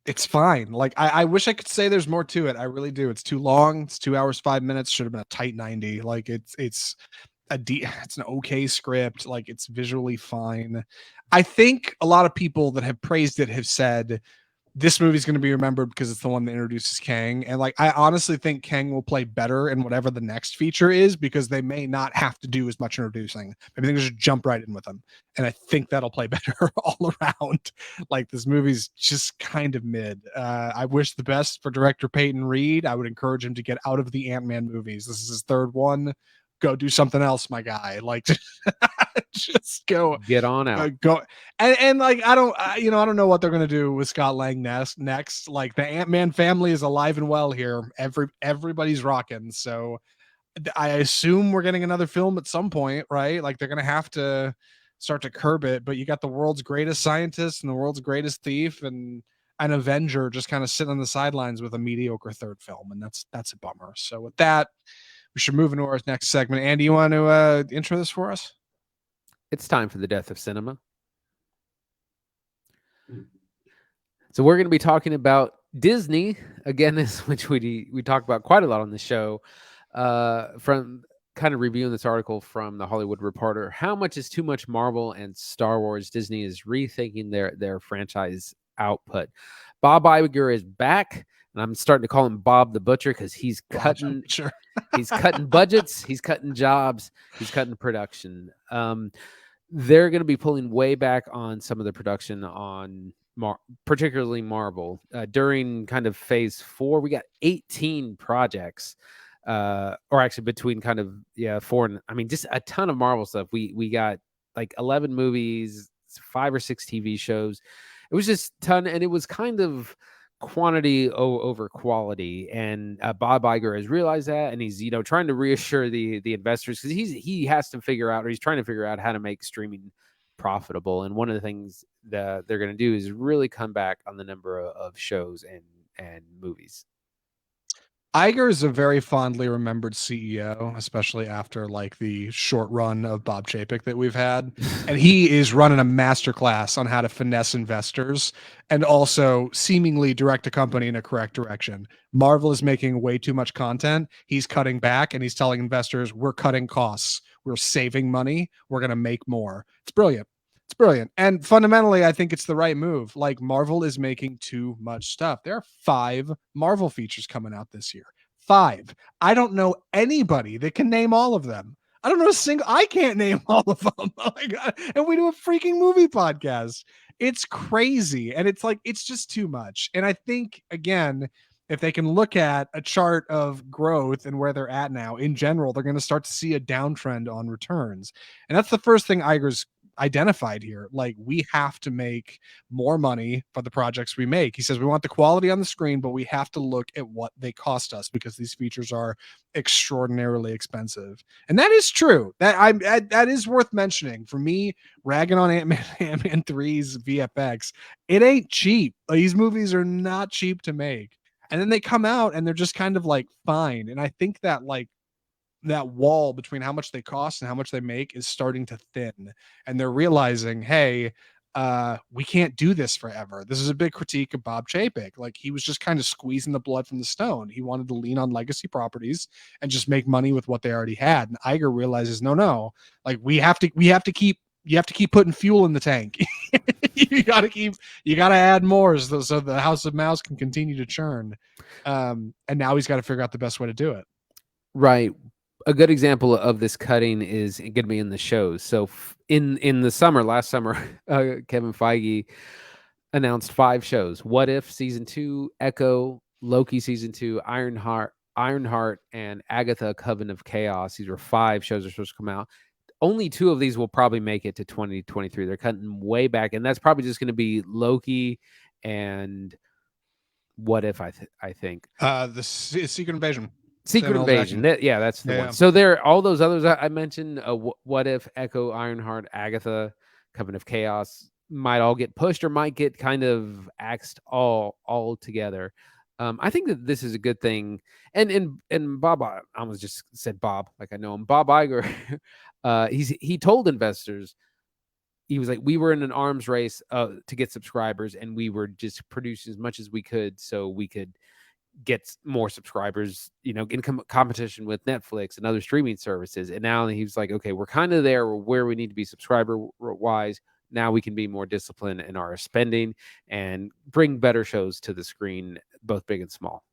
It's fine. Like I wish I could say there's more to it. I really do. It's too long. It's 2 hours, 5 minutes. Should have been a tight 90. Like it's an okay script. Like it's visually fine. I think a lot of people that have praised it have said this movie's going to be remembered because it's the one that introduces Kang. And like, I honestly think Kang will play better in whatever the next feature is, because they may not have to do as much introducing. Maybe they can just jump right in with them. And I think that'll play better all around. Like, this movie's just kind of mid. I wish the best for director Peyton Reed. I would encourage him to get out of the Ant-Man movies. This is his third one. Go do something else, my guy. Like, just Get on out. go and like, I don't I don't know what they're gonna do with Scott Lang next. Like, the Ant-Man family is alive and well here. Everybody's rocking. So I assume we're getting another film at some point, right? Like, they're gonna have to start to curb it. But you got the world's greatest scientist and the world's greatest thief and an Avenger just kind of sitting on the sidelines with a mediocre third film, and that's a bummer. So with that, we should move into our next segment. Andy, you want to intro this for us? It's time for the death of cinema. So we're going to be talking about Disney again, which we talk about quite a lot on the show. From kind of reviewing this article from the Hollywood Reporter, how much is too much Marvel and Star Wars? Disney is rethinking their franchise output. Bob Iger is back, and I'm starting to call him Bob the Butcher because he's cutting. Sure. He's cutting budgets. He's cutting jobs. He's cutting production. They're going to be pulling way back on some of the production on particularly Marvel. During kind of phase 4, we got 18 projects, or actually between kind of 4 and, I mean, just a ton of Marvel stuff. We got like 11 movies, 5 or 6 TV shows. It was just a ton, and it was kind of quantity over quality. And Bob Iger has realized that, and he's trying to reassure the investors, because he has to figure out, or he's trying to figure out how to make streaming profitable. And one of the things that they're going to do is really come back on the number of shows and movies. Iger is a very fondly remembered CEO, especially after like the short run of Bob Chapek that we've had. And he is running a masterclass on how to finesse investors and also seemingly direct a company in a correct direction. Marvel is making way too much content. He's cutting back, and he's telling investors, we're cutting costs. We're saving money. We're going to make more. It's brilliant. It's brilliant. And fundamentally, I think it's the right move. Like, Marvel is making too much stuff. There are 5 Marvel features coming out this year. 5. I don't know anybody that can name all of them. I don't know a single. I can't name all of them. Oh my God. And we do a freaking movie podcast. It's crazy. And it's like, it's just too much. And I think, again, if they can look at a chart of growth and where they're at now, in general, they're going to start to see a downtrend on returns. And that's the first thing Iger's identified here. Like, we have to make more money for the projects we make. He says we want the quality on the screen, but we have to look at what they cost us, because these features are extraordinarily expensive. And that is true. That is worth mentioning. For me, ragging on Ant-Man 3's VFX, it ain't cheap. These movies are not cheap to make. And then they come out and they're just kind of like fine. And I think that like that wall between how much they cost and how much they make is starting to thin, and they're realizing, hey, we can't do this forever. This is a big critique of Bob Chapek. Like, he was just kind of squeezing the blood from the stone. He wanted to lean on legacy properties and just make money with what they already had. And Iger realizes, no, like, you have to keep putting fuel in the tank. you gotta add more so the House of Mouse can continue to churn. And now he's got to figure out the best way to do it. Right. A good example of this cutting is going to be in the shows. So in the summer, last summer, Kevin Feige announced 5 shows: What If Season 2, Echo, Loki Season 2, Ironheart, and Agatha: Coven of Chaos. These were 5 shows that are supposed to come out. Only 2 of these will probably make it to 2023. They're cutting way back, and that's probably just going to be Loki and What If, I think. The Secret Invasion. Secret Invasion. That's the one. So there, all those others I mentioned, What If, Echo, Ironheart, Agatha, Coven of Chaos, might all get pushed or might get kind of axed all together. I think that this is a good thing. And Bob, I almost just said Bob, like I know him. Bob Iger, he told investors, he was like, we were in an arms race to get subscribers, and we were just producing as much as we could so we could get more subscribers, in competition with Netflix and other streaming services. And now he's like, okay, we're kind of there where we need to be subscriber wise. Now we can be more disciplined in our spending and bring better shows to the screen, both big and small.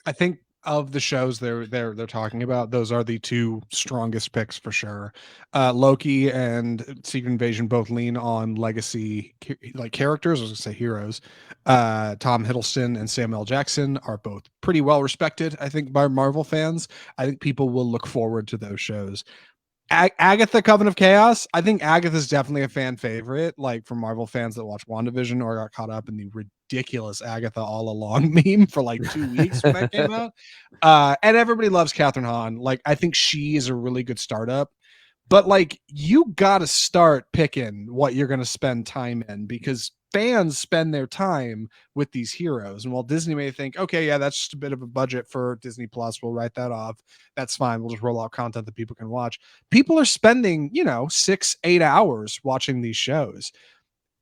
I think of the shows they're talking about, those are the two strongest picks for sure. Loki and Secret Invasion both lean on legacy like characters. I was gonna say heroes. Tom Hiddleston and Samuel L. Jackson are both pretty well respected, I think, by Marvel fans. I think people will look forward to those shows. Agatha Coven of Chaos. I think Agatha's definitely a fan favorite, like for Marvel fans that watch WandaVision or got caught up in the ridiculous Agatha all along meme for like 2 weeks when that came out. And everybody loves Catherine Hahn. Like, I think she is a really good startup. But like, you got to start picking what you're going to spend time in, because fans spend their time with these heroes. And while Disney may think, okay, yeah, that's just a bit of a budget for Disney Plus, we'll write that off. That's fine. We'll just roll out content that people can watch. People are spending, 6-8 hours watching these shows.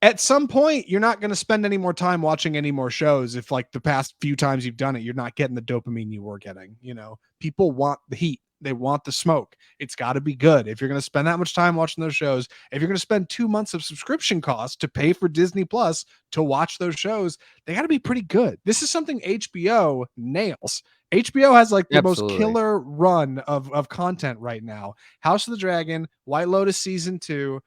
At some point, you're not going to spend any more time watching any more shows if, like, the past few times you've done it, you're not getting the dopamine you were getting. People want the heat. They want the smoke. It's got to be good. If you're going to spend that much time watching those shows, if you're going to spend 2 months of subscription costs to pay for Disney Plus to watch those shows, they got to be pretty good. This is something HBO nails. HBO has like the Absolutely. most killer run of content right now. House of the Dragon, White Lotus season 2,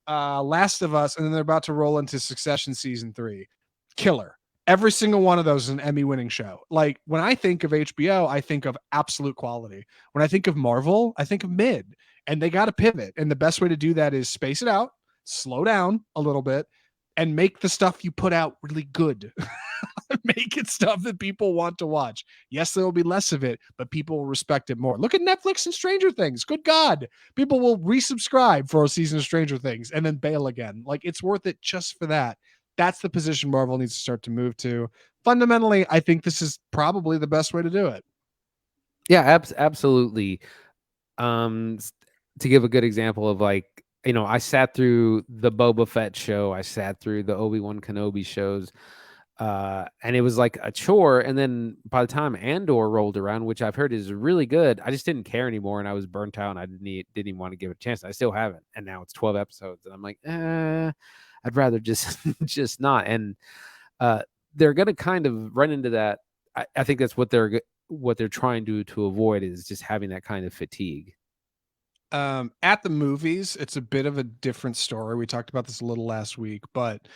Last of Us, and then they're about to roll into Succession season 3. Killer. Every single one of those is an Emmy-winning show. Like, when I think of HBO, I think of absolute quality. When I think of Marvel, I think of mid. And they got to pivot. And the best way to do that is space it out, slow down a little bit, and make the stuff you put out really good. Make it stuff that people want to watch. Yes, there will be less of it, but people will respect it more. Look at Netflix and Stranger Things. Good God. People will resubscribe for a season of Stranger Things and then bail again. Like, it's worth it just for that. That's the position Marvel needs to start to move to. Fundamentally, I think this is probably the best way to do it. Yeah, absolutely. To give a good example of, like, I sat through the Boba Fett show, I sat through the Obi-Wan Kenobi shows, and it was like a chore. And then by the time Andor rolled around, which I've heard is really good, I just didn't care anymore, and I was burnt out, and I didn't even want to give it a chance. I still haven't, and now it's 12 episodes, and I'm like, I'd rather just just not. And they're gonna kind of run into that. I think that's what they're trying to avoid, is just having that kind of fatigue. At the movies, it's a bit of a different story. We talked about this a little last week, but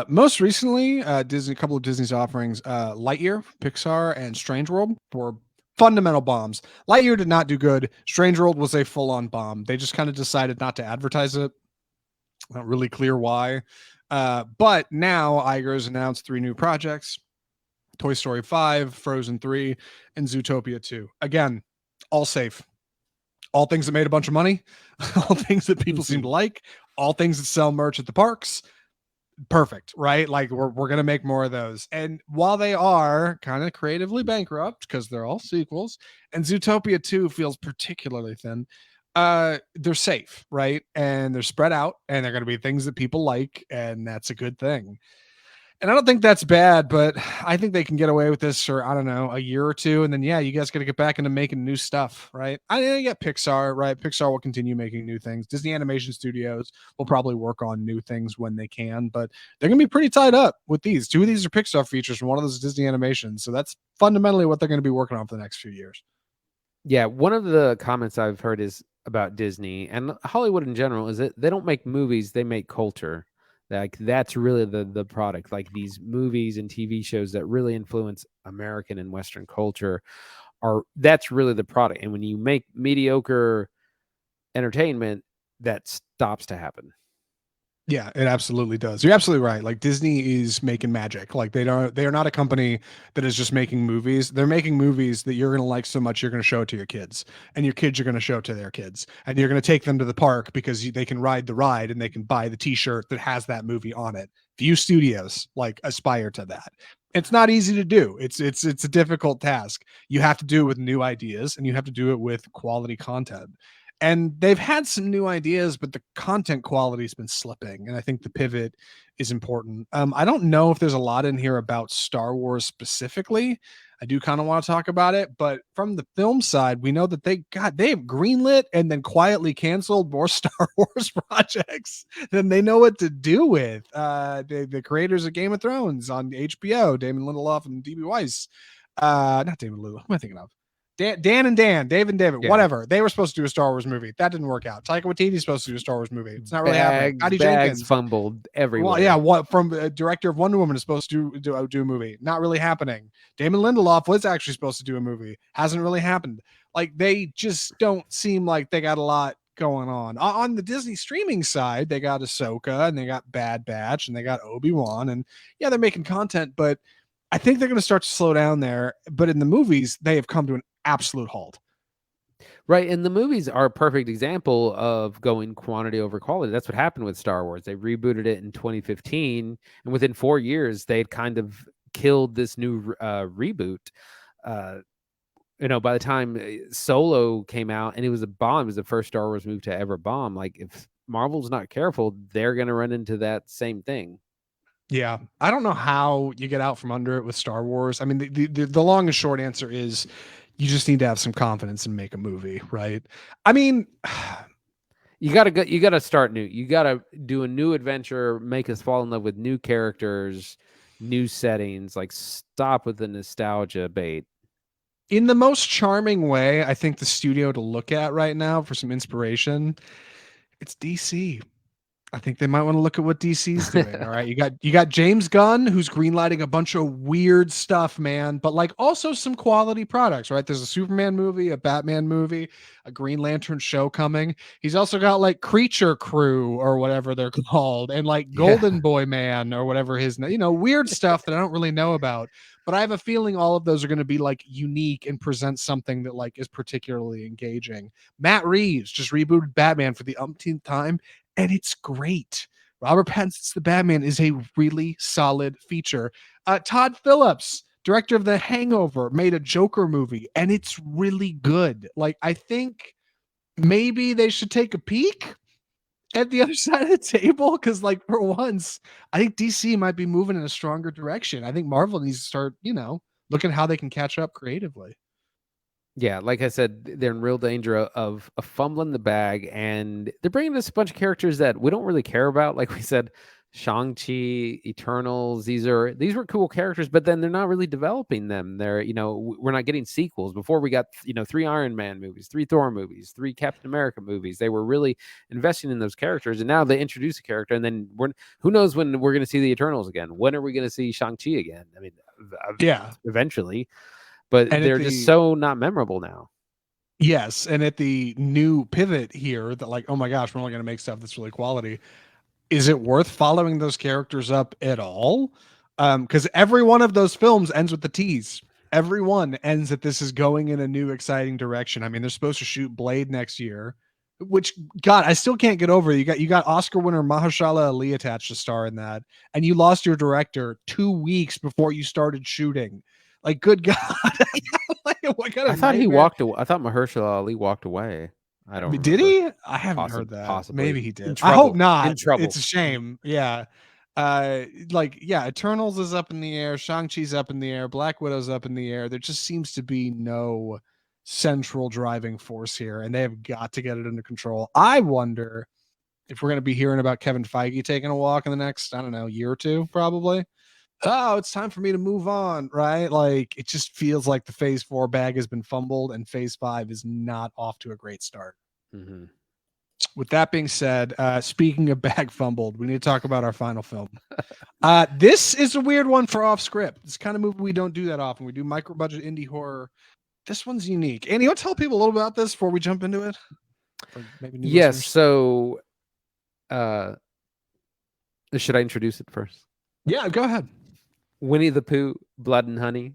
most recently, a couple of Disney's offerings, Lightyear, Pixar, and Strange World were fundamental bombs. Lightyear did not do good. Strange World was a full-on bomb. They just kind of decided not to advertise it. Not really clear why. But now Iger's announced 3 new projects: Toy Story 5, Frozen 3, and Zootopia 2. Again, all safe. All things that made a bunch of money, all things that people seem to like, all things that sell merch at the parks. Perfect, right? Like, we're going to make more of those. And while they are kind of creatively bankrupt because they're all sequels, and Zootopia 2 feels particularly thin, they're safe, right? And they're spread out, and they're going to be things that people like, and that's a good thing. And I don't think that's bad, but I think they can get away with this for, I don't know, a year or two. And then, yeah, you guys got to get back into making new stuff, right? I know you got Pixar, right? Pixar will continue making new things. Disney Animation Studios will probably work on new things when they can, but they're going to be pretty tied up with these. 2 of these are Pixar features, and one of those is Disney Animation. So that's fundamentally what they're going to be working on for the next few years. Yeah, one of the comments I've heard is about Disney and Hollywood in general is that they don't make movies, they make culture. Like, that's really the product. Like, these movies and TV shows that really influence American and Western culture that's really the product. And when you make mediocre entertainment, that stops to happen. Yeah, it absolutely does. You're absolutely right. Like, Disney is making magic. Like, they are not a company that is just making movies. They're making movies that you're going to like so much you're going to show it to your kids, and your kids are going to show it to their kids, and you're going to take them to the park because they can ride the ride and they can buy the t-shirt that has that movie on it. Few studios like aspire to that. It's not easy to do. It's a difficult task. You have to do it with new ideas, and you have to do it with quality content. And they've had some new ideas, but the content quality has been slipping. And I think the pivot is important. I don't know if there's a lot in here about Star Wars specifically. I do kind of want to talk about it, but from the film side, we know that they have greenlit and then quietly canceled more Star Wars projects than they know what to do with. The creators of Game of Thrones on HBO, Damon Lindelof and DB Weiss. Not Damon Lindelof. Who am I thinking of? Dan and Dan, Dave and David, whatever. They were supposed to do a Star Wars movie. That didn't work out. Taika Waititi's supposed to do a Star Wars movie. It's not really happening. Patty Jenkins fumbled everywhere. Well, yeah, what from director of Wonder Woman is supposed to do a movie. Not really happening. Damon Lindelof was actually supposed to do a movie. Hasn't really happened. Like, they just don't seem like they got a lot going on. On the Disney streaming side, they got Ahsoka and they got Bad Batch and they got Obi-Wan, and yeah, they're making content, but I think they're going to start to slow down there. But in the movies, they have come to an absolute halt. Right, and the movies are a perfect example of going quantity over quality. That's what happened with Star Wars. They rebooted it in 2015, and within 4 years, they'd kind of killed this new reboot. By the time Solo came out, and it was a bomb, it was the first Star Wars movie to ever bomb. Like, if Marvel's not careful, they're going to run into that same thing. Yeah, I don't know how you get out from under it with Star Wars. I mean, the long and short answer is you just need to have some confidence and make a movie, right? I mean, you gotta start new. You gotta do a new adventure, make us fall in love with new characters, new settings. Like, stop with the nostalgia bait. In the most charming way, I think the studio to look at right now for some inspiration, it's DC. I think they might want to look at what DC's doing. All right. You got James Gunn, who's greenlighting a bunch of weird stuff, man, but like also some quality products, right? There's a Superman movie, a Batman movie, a Green Lantern show coming. He's also got like Creature Crew or whatever they're called, and like Golden Boy Man or whatever his, weird stuff that I don't really know about. But I have a feeling all of those are going to be like unique and present something that like is particularly engaging. Matt Reeves just rebooted Batman for the umpteenth time, and it's great. Robert Pattinson's The Batman is a really solid feature. Todd Phillips, director of The Hangover, made a Joker movie, and it's really good. Like, I think maybe they should take a peek at the other side of the table, because, like, for once, I think DC might be moving in a stronger direction. I think Marvel needs to start, looking at how they can catch up creatively. Yeah, like I said, they're in real danger of fumbling the bag, and they're bringing us a bunch of characters that we don't really care about. Like we said, Shang-Chi, Eternals, these were cool characters, but then they're not really developing them. They're, we're not getting sequels. Before, we got, 3 Iron Man movies, 3 Thor movies, 3 Captain America movies. They were really investing in those characters, and now they introduce a character, and then who knows when we're going to see the Eternals again? When are we going to see Shang-Chi again? I mean, yeah, eventually. But they're just so not memorable now. Yes, and at the new pivot here, that like, oh my gosh, we're only going to make stuff that's really quality. Is it worth following those characters up at all? Because every one of those films ends with the tease. Every one ends that this is going in a new, exciting direction. I mean, they're supposed to shoot Blade next year, which, God, I still can't get over. You got Oscar winner Mahershala Ali attached to star in that, and you lost your director 2 weeks before you started shooting. Like, good God. Like, what kind of I thought nightmare? he walked away. I thought Mahershala Ali walked away. I don't Did remember. he? I haven't heard that. Possibly. Maybe he did. I hope not. In trouble. It's a shame. Yeah. Eternals is up in the air. Shang-Chi's up in the air. Black Widow's up in the air. There just seems to be no central driving force here, and they have got to get it under control. I wonder if we're going to be hearing about Kevin Feige taking a walk in the next, I don't know, year or two, probably. Oh, it's time for me to move on, right? Like, it just feels like the phase 4 bag has been fumbled and phase 5 is not off to a great start. Mm-hmm. With that being said, speaking of bag fumbled, we need to talk about our final film. This is a weird one for off script. It's kind of movie we don't do that often. We do micro budget indie horror. This one's unique. Andy, you want to tell people a little about this before we jump into it? Yes. Listeners? So, should I introduce it first? Yeah, go ahead. Winnie-the-Pooh, Blood and Honey.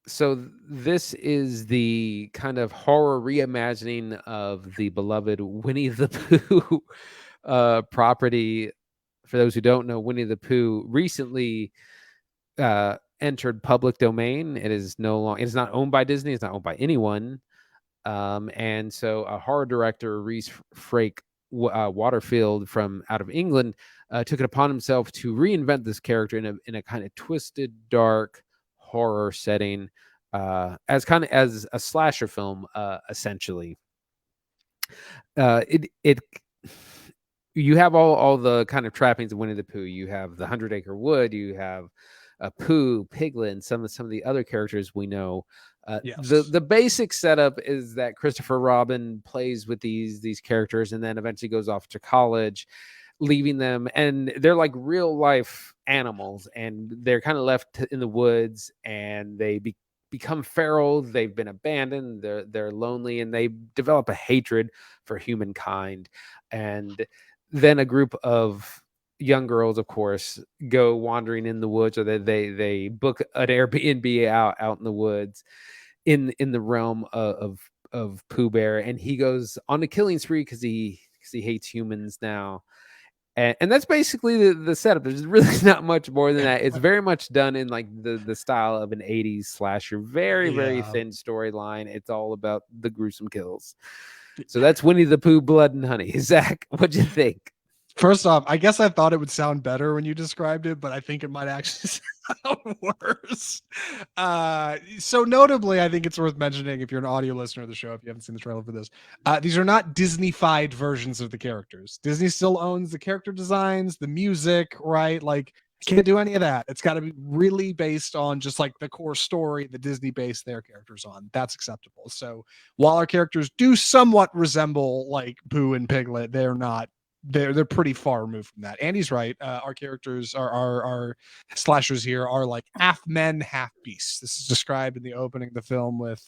So this is the kind of horror reimagining of the beloved Winnie-the-Pooh property. For those who don't know, Winnie-the-Pooh recently entered public domain. It is it's not owned by Disney. It's not owned by anyone. And so a horror director, Rhys Frake-Waterfield from out of England, took it upon himself to reinvent this character in a kind of twisted, dark, horror setting, as kind of as a slasher film, essentially. It you have all the kind of trappings of Winnie the Pooh. You have the 100-Acre Wood. You have Pooh, Piglet, and some of the other characters we know. Yes. The basic setup is that Christopher Robin plays with these characters, and then eventually goes off to college, leaving them, and they're like real life animals, and they're kind of left in the woods, and they become feral. They've been abandoned. They're lonely, and they develop a hatred for humankind. And then a group of young girls, of course, go wandering in the woods, or they book an Airbnb out in the woods, in the realm of Pooh Bear, and he goes on a killing spree because he hates humans now. And that's basically the setup. There's really not much more than that. It's very much done in like the style of an 80s slasher. Very, very Yeah. thin storyline. It's all about the gruesome kills. So that's Winnie the Pooh, Blood and Honey. Zach, what'd you think? First off, I guess I thought it would sound better when you described it, but I think it might actually sound worse. So notably, I think it's worth mentioning, if you're an audio listener of the show, if you haven't seen the trailer for this, these are not Disney-fied versions of the characters. Disney still owns the character designs, the music, right? Like, can't do any of that. It's got to be really based on just like the core story that Disney based their characters on. That's acceptable. So while our characters do somewhat resemble like Pooh and Piglet, they're not. They're pretty far removed from that. Andy's right. Our characters our slashers here are like half men, half beasts. This is described in the opening of the film with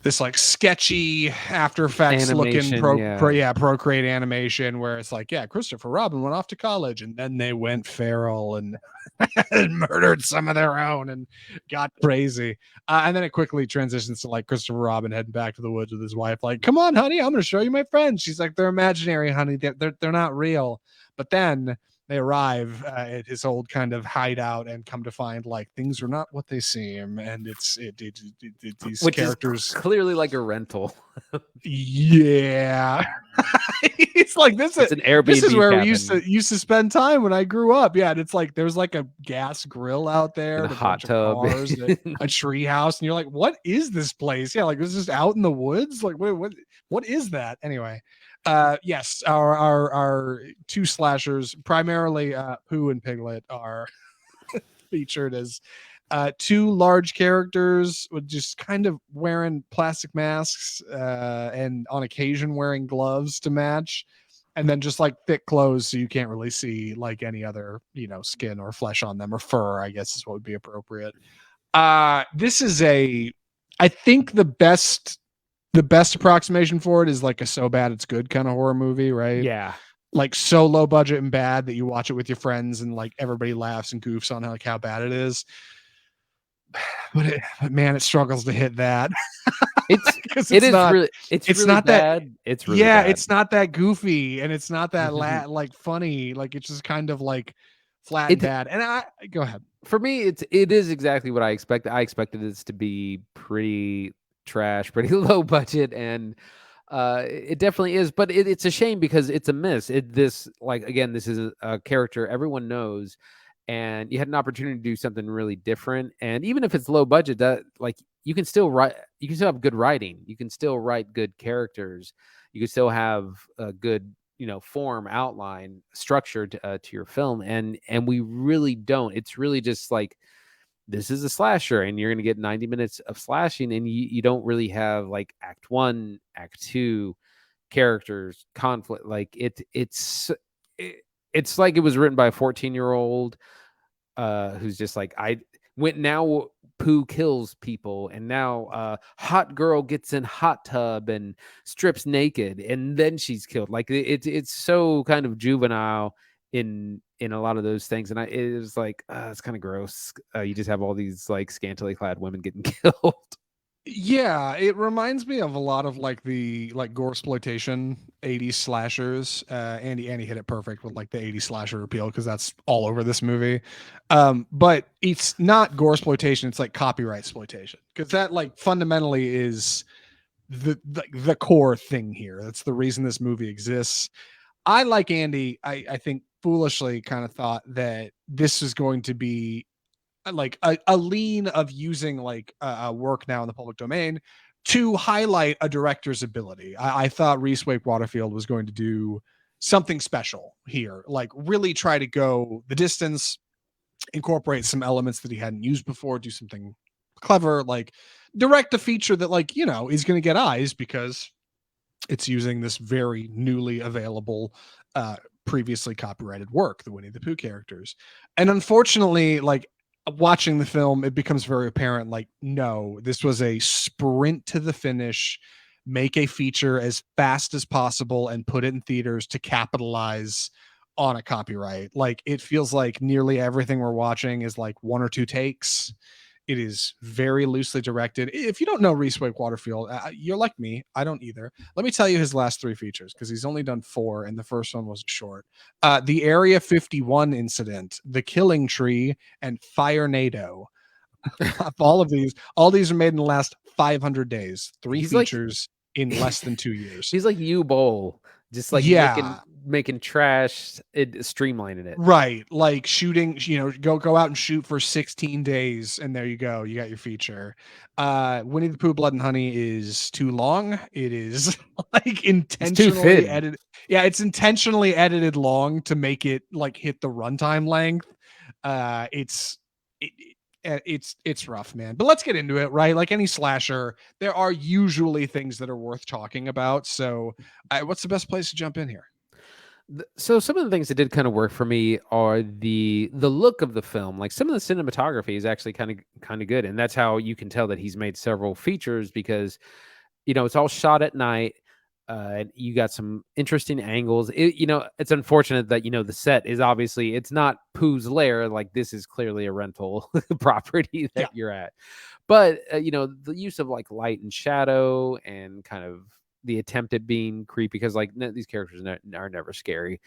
this like sketchy After Effects looking Animation, Procreate animation where it's like, yeah, Christopher Robin went off to college and then they went feral and, and murdered some of their own and got crazy. And then it quickly transitions to like Christopher Robin heading back to the woods with his wife, like, come on, honey, I'm going to show you my friends. She's like, they're imaginary, honey. They're not real. But then they arrive at his old kind of hideout and come to find like things are not what they seem, and these which characters is clearly like a rental. yeah. It's like It's an Airbnb. This is where cabin. we used to spend time when I grew up. Yeah, and it's like there's like a gas grill out there, and a hot tub, cars, a tree house, and you're like, what is this place? Yeah, like this is out in the woods. Like what is that? Anyway, yes, our two slashers, primarily Pooh and Piglet, are featured as two large characters with just kind of wearing plastic masks and on occasion wearing gloves to match, and then just like thick clothes so you can't really see like any other, you know, skin or flesh on them, or fur, I guess is what would be appropriate. This is I think the best approximation for it is like a so bad it's good kind of horror movie, right? Yeah. Like so low budget and bad that you watch it with your friends and like everybody laughs and goofs on how bad it is. But man, it struggles to hit that. It's really not bad. that It's really bad. it's not that goofy and it's not that like funny. Like it's just kind of like flat and bad. And I go ahead. For me, it is exactly what I expected. I expected this to be pretty trash, pretty low budget, and it definitely is. But it's a shame because it's a miss. This is a character everyone knows, and you had an opportunity to do something really different. And even if it's low budget, that like you can still have good writing. You can still write good characters. You can still have a good, you know, form, outline, structure to your film. And we really don't. It's really just like, this is a slasher and you're going to get 90 minutes of slashing, and you don't really have like act 1, act 2, characters, conflict. Like it's like it was written by a 14-year-old who's just like, now Pooh kills people, and now hot girl gets in hot tub and strips naked, and then she's killed. Like it's so kind of juvenile in a lot of those things, and it was like it's kind of gross. You just have all these like scantily clad women getting killed. Yeah, it reminds me of a lot of like the like gore exploitation 80s slashers. Andy hit it perfect with like the 80s slasher appeal because that's all over this movie. But it's not gore exploitation, it's like copyright exploitation, because that like fundamentally is the core thing here. That's the reason this movie exists. I, like Andy, I think foolishly kind of thought that this is going to be like a lean of using like work now in the public domain to highlight a director's ability. I thought Rhys Frake-Waterfield was going to do something special here, like really try to go the distance, incorporate some elements that he hadn't used before, do something clever, like direct a feature that, like, you know, is going to get eyes because it's using this very newly available previously copyrighted work, the Winnie the Pooh characters. And unfortunately, like, watching the film, it becomes very apparent, like, no, this was a sprint to the finish, make a feature as fast as possible and put it in theaters to capitalize on a copyright. Like, it feels like nearly everything we're watching is like one or two takes. It is very loosely directed. If you don't know Rhys Frake-Waterfield, you're like me. I don't either. Let me tell you his last three features, because he's only done four, and the first one was short. The Area 51 incident, The Killing Tree, and Firenado. All these are made in the last 500 days. Three He's like features in less than 2 years. he's like U-Bowl, just like Yeah. making trash, streamlining it. Right, like shooting, you know, go out and shoot for 16 days, and there you go, you got your feature. Winnie the Pooh Blood and Honey is too long. It is like It's too intentionally thin. edited. Yeah, it's intentionally edited long to make it like hit the runtime length. It's it's rough, man. But let's get into it, right? Like any slasher, there are usually things that are worth talking about. So, what's the best place to jump in here? So some of the things that did kind of work for me are the look of the film. Like some of the cinematography is actually kind of good, and that's how you can tell that he's made several features because it's all shot at night. You got some interesting angles. It's unfortunate that the set is obviously it's not Pooh's lair. Like this is clearly a rental property Yeah. that you're at, but the use of like light and shadow and kind of the attempt at being creepy because like these characters are never scary.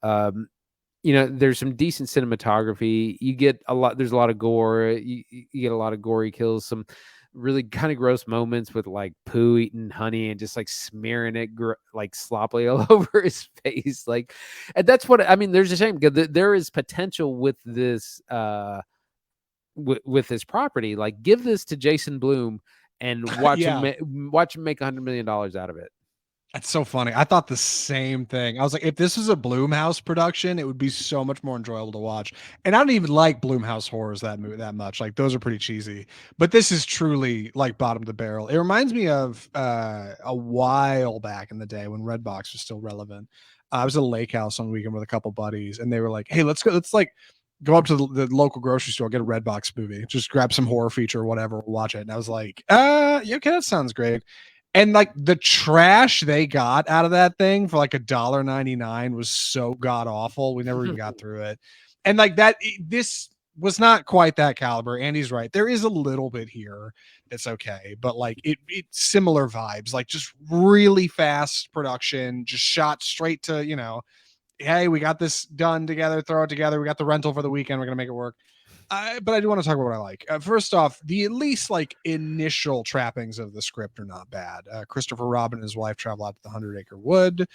There's some decent cinematography. You get a lot. There's a lot of gore. You get a lot of gory kills. Some really kind of gross moments with like Pooh eating honey and just like smearing it like sloppily all over his face. Like, and that's what I mean. There's a shame because there is potential with this with this property. Like, give this to Jason Blum and watch him make $100 million out of it. That's so funny. I thought the same thing. I was like, if this was a Blumhouse production, it would be so much more enjoyable to watch. And I don't even like Blumhouse horrors that much. Like those are pretty cheesy. But this is truly like bottom of the barrel. It reminds me of a while back in the day when Redbox was still relevant. I was at a lake house on the weekend with a couple buddies, and they were like, "Hey, let's like go up to the local grocery store, get a Redbox movie, just grab some horror feature or whatever, watch it." And I was like, yeah, okay, that sounds great. And like the trash they got out of that thing for like $1.99 was so god awful. We never even got through it. And like this was not quite that caliber. Andy's right. There is a little bit here that's okay, but like it's similar vibes, like just really fast production, just shot straight to, hey, we got this done together, throw it together. We got the rental for the weekend. We're going to make it work. But I do want to talk about what I like. First off, the at least like initial trappings of the script are not bad. Christopher Robin and his wife travel out to the 100-acre wood.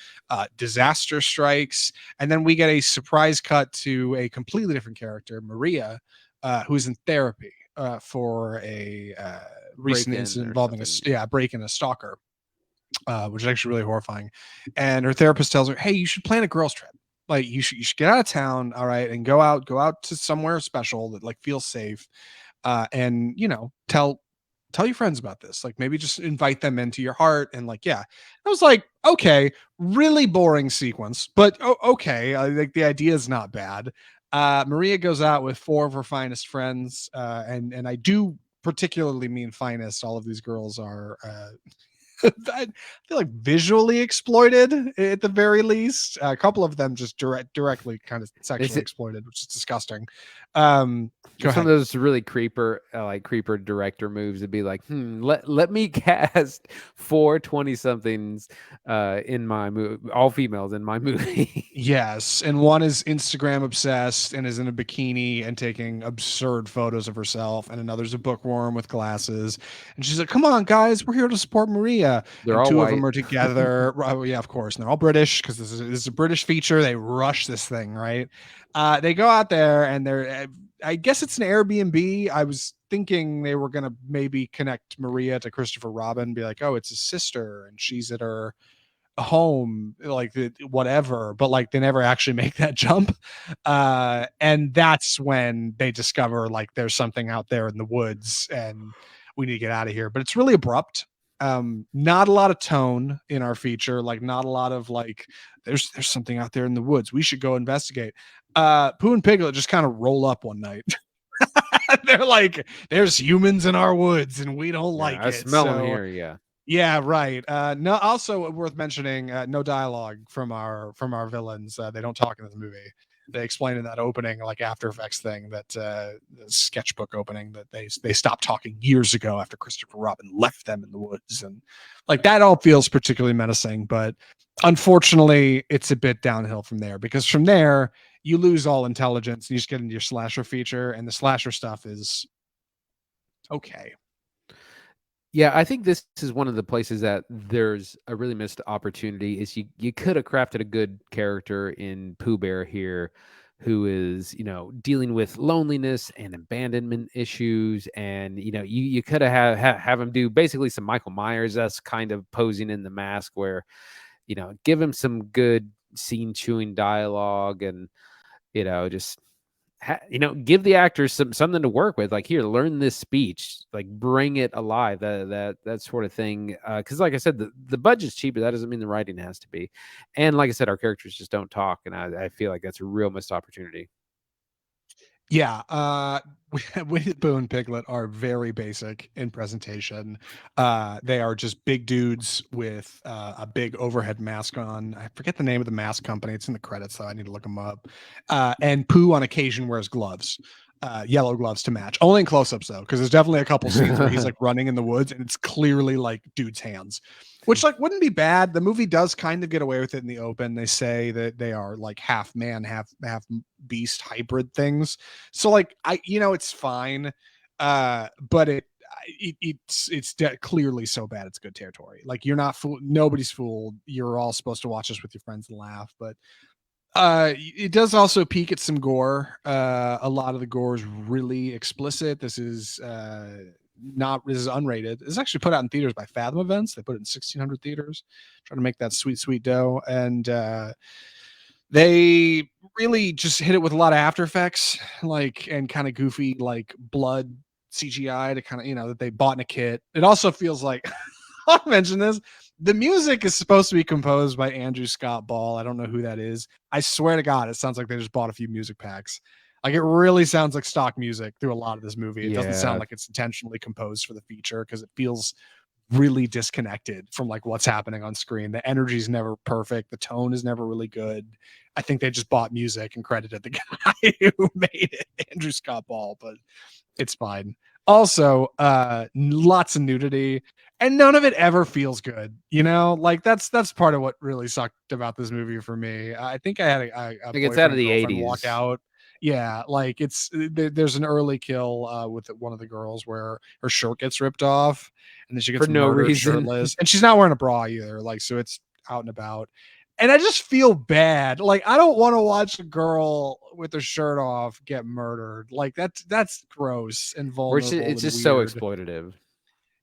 Disaster strikes. And then we get a surprise cut to a completely different character, Maria, who's in therapy for a recent incident involving a break-in, a stalker, which is actually really horrifying. And her therapist tells her, hey, you should plan a girls trip. Like you should get out of town, all right, and go out to somewhere special that like feels safe, and tell your friends about this. Like maybe just invite them into your heart, and like I was like, okay, really boring sequence, but okay, I think the idea is not bad. Maria goes out with four of her finest friends, and I do particularly mean finest. All of these girls are I feel like visually exploited at the very least. A couple of them just directly kind of sexually exploited, which is disgusting. Some of those really creeper director moves would be like, let me cast 4 20-somethings in my movie, all females in my movie. Yes, and one is Instagram obsessed and is in a bikini and taking absurd photos of herself, and another's a bookworm with glasses, and she's like, come on guys, we're here to support Maria. They're and all two white. of them are together. Yeah, of course, and they're all British because this is a British feature. They rush this thing, right? They go out there and they're I guess it's an Airbnb. I was thinking they were gonna maybe connect Maria to Christopher Robin, be like, oh, it's his sister, and she's at her home, like whatever, but like they never actually make that jump. And that's when they discover like there's something out there in the woods and we need to get out of here. But it's really abrupt. Not a lot of tone in our feature, like not a lot of like there's something out there in the woods. We should go investigate. Pooh and Piglet just kind of roll up one night. They're like, there's humans in our woods and we don't like I it. smell them So here. Yeah. yeah, right. No, also worth mentioning, no dialogue from our villains. They don't talk in this movie. They explain in that opening, like After Effects thing, that the sketchbook opening, that they stopped talking years ago after Christopher Robin left them in the woods, and like that all feels particularly menacing. But unfortunately, it's a bit downhill from there because from there you lose all intelligence. And you just get into your slasher feature, and the slasher stuff is okay. Yeah, I think this is one of the places that there's a really missed opportunity. Is you could have crafted a good character in Pooh Bear here, who is dealing with loneliness and abandonment issues, and you could have him do basically some Michael Myers that's kind of posing in the mask, where give him some good scene chewing dialogue, and just give the actors something to work with, like, here, learn this speech, like bring it alive, that sort of thing, because like I said, the budget's cheap, but that doesn't mean the writing has to be. And like I said, our characters just don't talk, and I feel like that's a real missed opportunity. Yeah, Winnie-the-Pooh and Piglet are very basic in presentation. They are just big dudes with a big overhead mask on. I forget the name of the mask company. It's in the credits, though. I need to look them up. And Pooh on occasion wears gloves, yellow gloves to match. Only in close-ups though, because there's definitely a couple scenes where he's like running in the woods and it's clearly like dude's hands, which like wouldn't be bad. The movie does kind of get away with it in the open. They say that they are like half man, half beast hybrid things. So like it's fine. But it's clearly so bad it's good territory. Like you're not fooled, nobody's fooled. You're all supposed to watch this with your friends and laugh, but it does also peek at some gore. A lot of the gore is really explicit. This is unrated. It's actually put out in theaters by Fathom Events. They put it in 1,600 theaters, trying to make that sweet dough. And they really just hit it with a lot of After Effects, like, and kind of goofy, like blood CGI to kind of, that they bought in a kit. It also feels like, I'll mention this. The music is supposed to be composed by Andrew Scott Ball. I don't know who that is. I swear to God, it sounds like they just bought a few music packs. Like it really sounds like stock music through a lot of this movie. It doesn't sound Yeah. like it's intentionally composed for the feature because it feels really disconnected from like what's happening on screen. The energy is never perfect. The tone is never really good. I think they just bought music and credited the guy who made it, Andrew Scott Ball, but it's fine. Also, lots of nudity, and none of it ever feels good. Like that's part of what really sucked about this movie for me. I think I had a Like, it's out of boyfriend the girlfriend walk 80s out. Yeah, like there's an early kill with one of the girls where her shirt gets ripped off, and then she for gets no murdered reason. shirtless, and she's not wearing a bra either. Like, so it's out and about. And I just feel bad. Like I don't want to watch a girl with her shirt off get murdered. Like that's gross and Where vulnerable it's and just so weird. exploitative.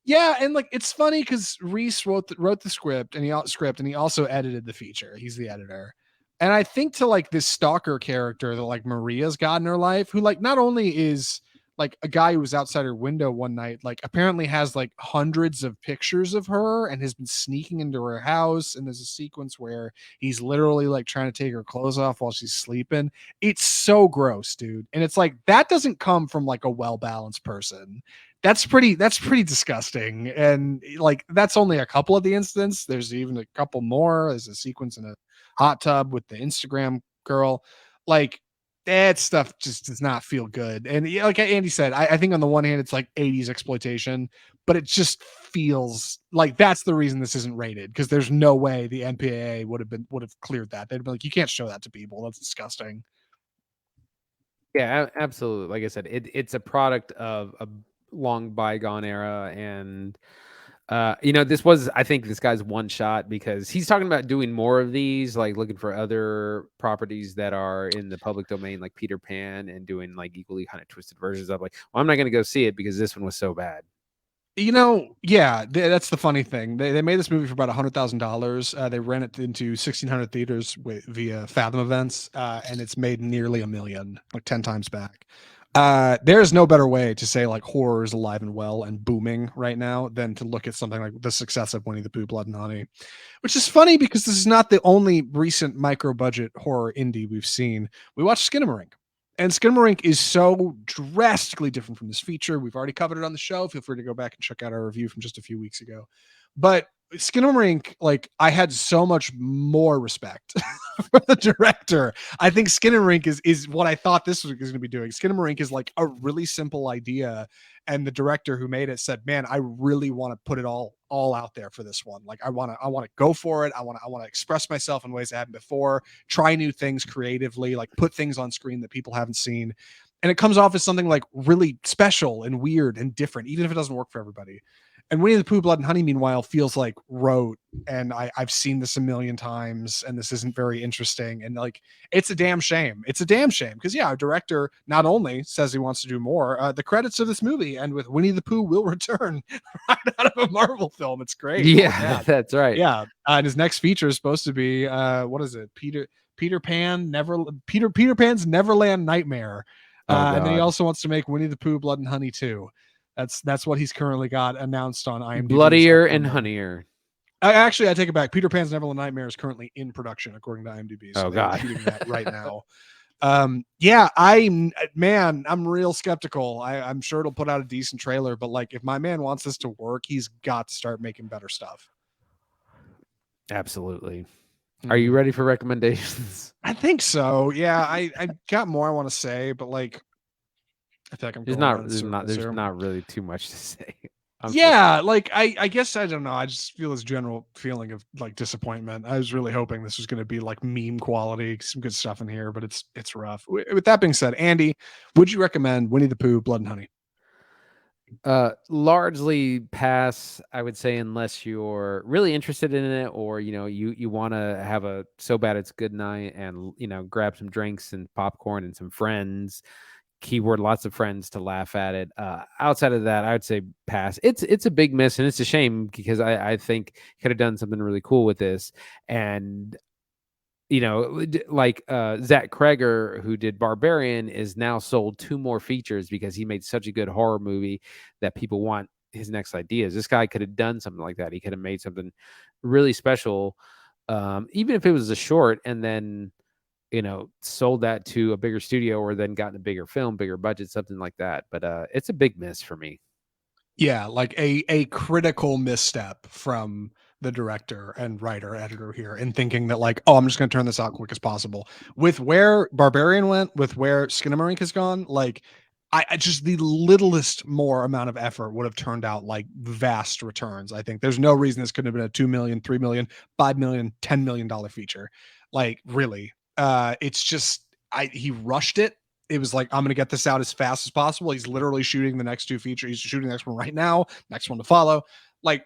Yeah, and like it's funny because Rhys wrote the script and he also edited the feature. He's the editor. And I think to like this stalker character that like Maria's got in her life, who like not only is like a guy who was outside her window one night, like apparently has like hundreds of pictures of her and has been sneaking into her house. And there's a sequence where he's literally like trying to take her clothes off while she's sleeping. It's so gross, dude. And it's like that doesn't come from like a well-balanced person. That's pretty disgusting. And like that's only a couple of the incidents. There's even a couple more. There's a sequence in a hot tub with the Instagram girl. Like that stuff just does not feel good. And yeah, like Andy said, I think on the one hand it's like 80s exploitation, but it just feels like that's the reason this isn't rated, because there's no way the MPAA would have cleared that. They'd be like, you can't show that to people. That's disgusting. Yeah, absolutely. Like I said, it's a product of a long bygone era, and I think this guy's one shot because he's talking about doing more of these, like looking for other properties that are in the public domain, like Peter Pan, and doing like equally kind of twisted versions of like, well, I'm not going to go see it because this one was so bad. Yeah, that's the funny thing. They made this movie for about $100,000. They ran it into 1,600 theaters via Fathom events, and it's made nearly $1 million, like 10 times back. There's no better way to say like horror is alive and well and booming right now than to look at something like the success of Winnie-the-Pooh, Blood and Honey, which is funny because this is not the only recent micro budget horror indie we've seen. We watched Skinamarink. And Skinamarink is so drastically different from this feature. We've already covered it on the show. Feel free to go back and check out our review from just a few weeks ago. But Skinamarink, like, I had so much more respect for the director. I think Skinamarink is what I thought this was going to be doing. Skinamarink is like a really simple idea, and the director who made it said, "Man, I really want to put it all out there for this one. Like, I want to go for it. I want to express myself in ways I haven't before. Try new things creatively, like put things on screen that people haven't seen." And it comes off as something like really special and weird and different, even if it doesn't work for everybody. And Winnie the Pooh, Blood and Honey, meanwhile, feels like rote. And I've seen this a million times, and this isn't very interesting. And like, it's a damn shame. It's a damn shame because our director not only says he wants to do more, the credits of this movie and with Winnie the Pooh will return right out of a Marvel film. It's great. Yeah, that's right. Yeah, and his next feature is supposed to be what is it? Peter Pan's Neverland Nightmare. And then he also wants to make Winnie the Pooh, Blood and Honey too. That's what he's currently got announced on IMDb. Bloodier and honeyer. Actually, I take it back. Peter Pan's Neverland Nightmare is currently in production, according to IMDb. So God, shooting that right now. I'm real skeptical. I'm sure it'll put out a decent trailer, but like, if my man wants this to work, he's got to start making better stuff. Absolutely. Are you ready for recommendations? I think so. Yeah, I got more I want to say, but like, I feel like I'm there's not really too much to say. Yeah, like I guess I don't know. I just feel this general feeling of like disappointment. I was really hoping this was going to be like meme quality, some good stuff in here, but it's rough. With that being said, Andy, would you recommend Winnie the Pooh, Blood and Honey? Largely pass, I would say, unless you're really interested in it, or you want to have a so bad it's good night and grab some drinks and popcorn and some friends. Keyword lots of friends to laugh at it. Outside of that, I would say pass. It's a big miss, and it's a shame because I think could have done something really cool with this. And like Zach Kreger, who did Barbarian, is now sold 2 more features because he made such a good horror movie that people want his next ideas. This guy could have done something like that. He could have made something really special, even if it was a short, and then sold that to a bigger studio, or then gotten a bigger film, bigger budget, something like that. But it's a big miss for me. Yeah, like a critical misstep from the director and writer editor here in thinking that like, oh, I'm just going to turn this out quick as possible. With where Barbarian went, with where Skinamarink has gone, like I just the littlest more amount of effort would have turned out like vast returns. I think there's no reason this couldn't have been a 2 million, 3 million, 5 million, $10 million feature. Like really, it's just he rushed it. It was like, I'm going to get this out as fast as possible. He's literally shooting the next 2 features. He's shooting the next one right now, next one to follow. Like,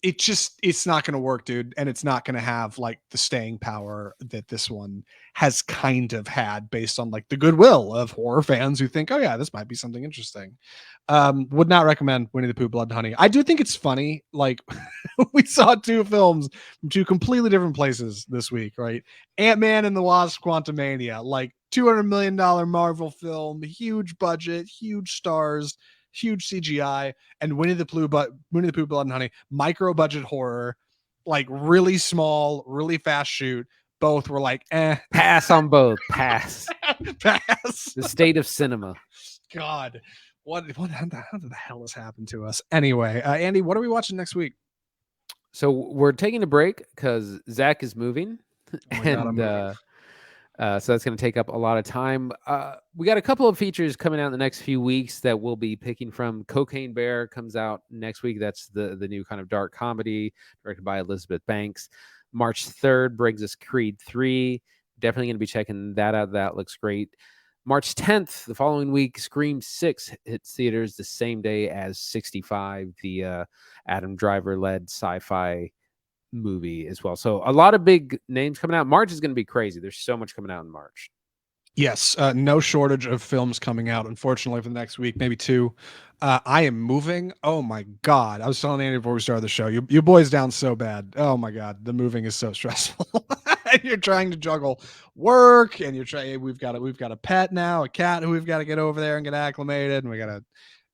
it's not going to work, dude. And it's not going to have like the staying power that this one has kind of had based on like the goodwill of horror fans who think, oh yeah, this might be something interesting. Would not recommend Winnie the Pooh, Blood and Honey. I do think it's funny. Like we saw 2 films from 2 completely different places this week, right? Ant-Man and the Wasp, Quantumania, like $200 million Marvel film, huge budget, huge stars, huge CGI, and Winnie the Pooh, Blood and Honey, micro budget horror, like really small, really fast shoot. Both were like, pass on both. Pass. Pass. The state of cinema. God, how the hell has happened to us? Anyway, Andy, what are we watching next week? So we're taking a break because Zach is moving, so that's going to take up a lot of time. We got a couple of features coming out in the next few weeks that we'll be picking from. Cocaine Bear comes out next week. That's the new kind of dark comedy directed by Elizabeth Banks. March 3rd brings us Creed 3. Definitely going to be checking that out. That looks great. March 10th, the following week, Scream 6 hits theaters the same day as 65, the Adam Driver-led sci-fi movie as well. So a lot of big names coming out. March is going to be crazy. There's so much coming out in March. Yes, no shortage of films coming out, unfortunately, for the next week, maybe two. I am moving. Oh my God. I was telling Andy before we started the show, your boy's down so bad. Oh my God. The moving is so stressful. You're trying to juggle work and you're trying, we've got a pet now, a cat who we've got to get over there and get acclimated. And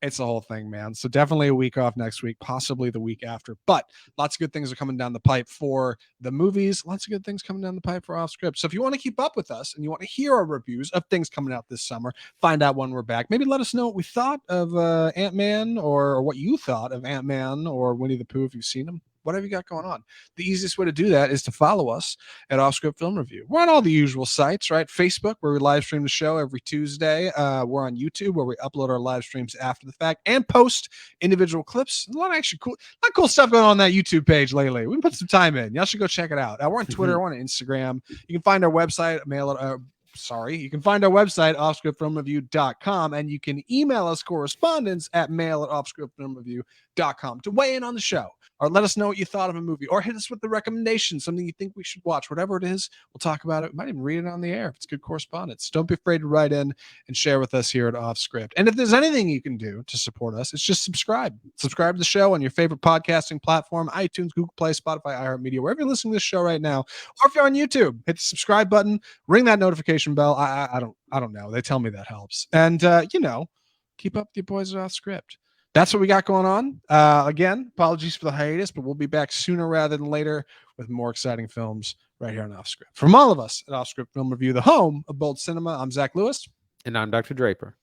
it's the whole thing, man. So definitely a week off next week, possibly the week after. But lots of good things are coming down the pipe for the movies. Lots of good things coming down the pipe for Off Script. So if you want to keep up with us and you want to hear our reviews of things coming out this summer, find out when we're back. Maybe let us know what we thought of Ant-Man or what you thought of Ant-Man or Winnie-the-Pooh if you've seen them. Whatever you got going on. The easiest way to do that is to follow us at Off Script Film Review. We're on all the usual sites, right? Facebook, where we live stream the show every Tuesday. We're on YouTube, where we upload our live streams after the fact and post individual clips. A lot of actually cool stuff going on that YouTube page lately. We put some time in. Y'all should go check it out. We're on Twitter, we're on Instagram. You can find our website, you can find our website, offscriptfilmreview.com, and you can email us correspondence at mail@offscriptfilmreview.com to weigh in on the show, or let us know what you thought of a movie, or hit us with the recommendation, something you think we should watch. Whatever it is, we'll talk about it. We might even read it on the air if it's good correspondence. Don't be afraid to write in and share with us here at Off Script. And if there's anything you can do to support us, it's just subscribe. Subscribe to the show on your favorite podcasting platform, iTunes, Google Play, Spotify, iHeartMedia, wherever you're listening to this show right now. Or if you're on YouTube, hit the subscribe button, ring that notification bell. I don't know. They tell me that helps. And keep up with your boys at Off Script. That's what we got going on. Again, apologies for the hiatus, but we'll be back sooner rather than later with more exciting films right here on Off Script. From all of us at Off Script Film Review, the home of bold cinema, I'm Zach Lewis. And I'm Dr. Draper.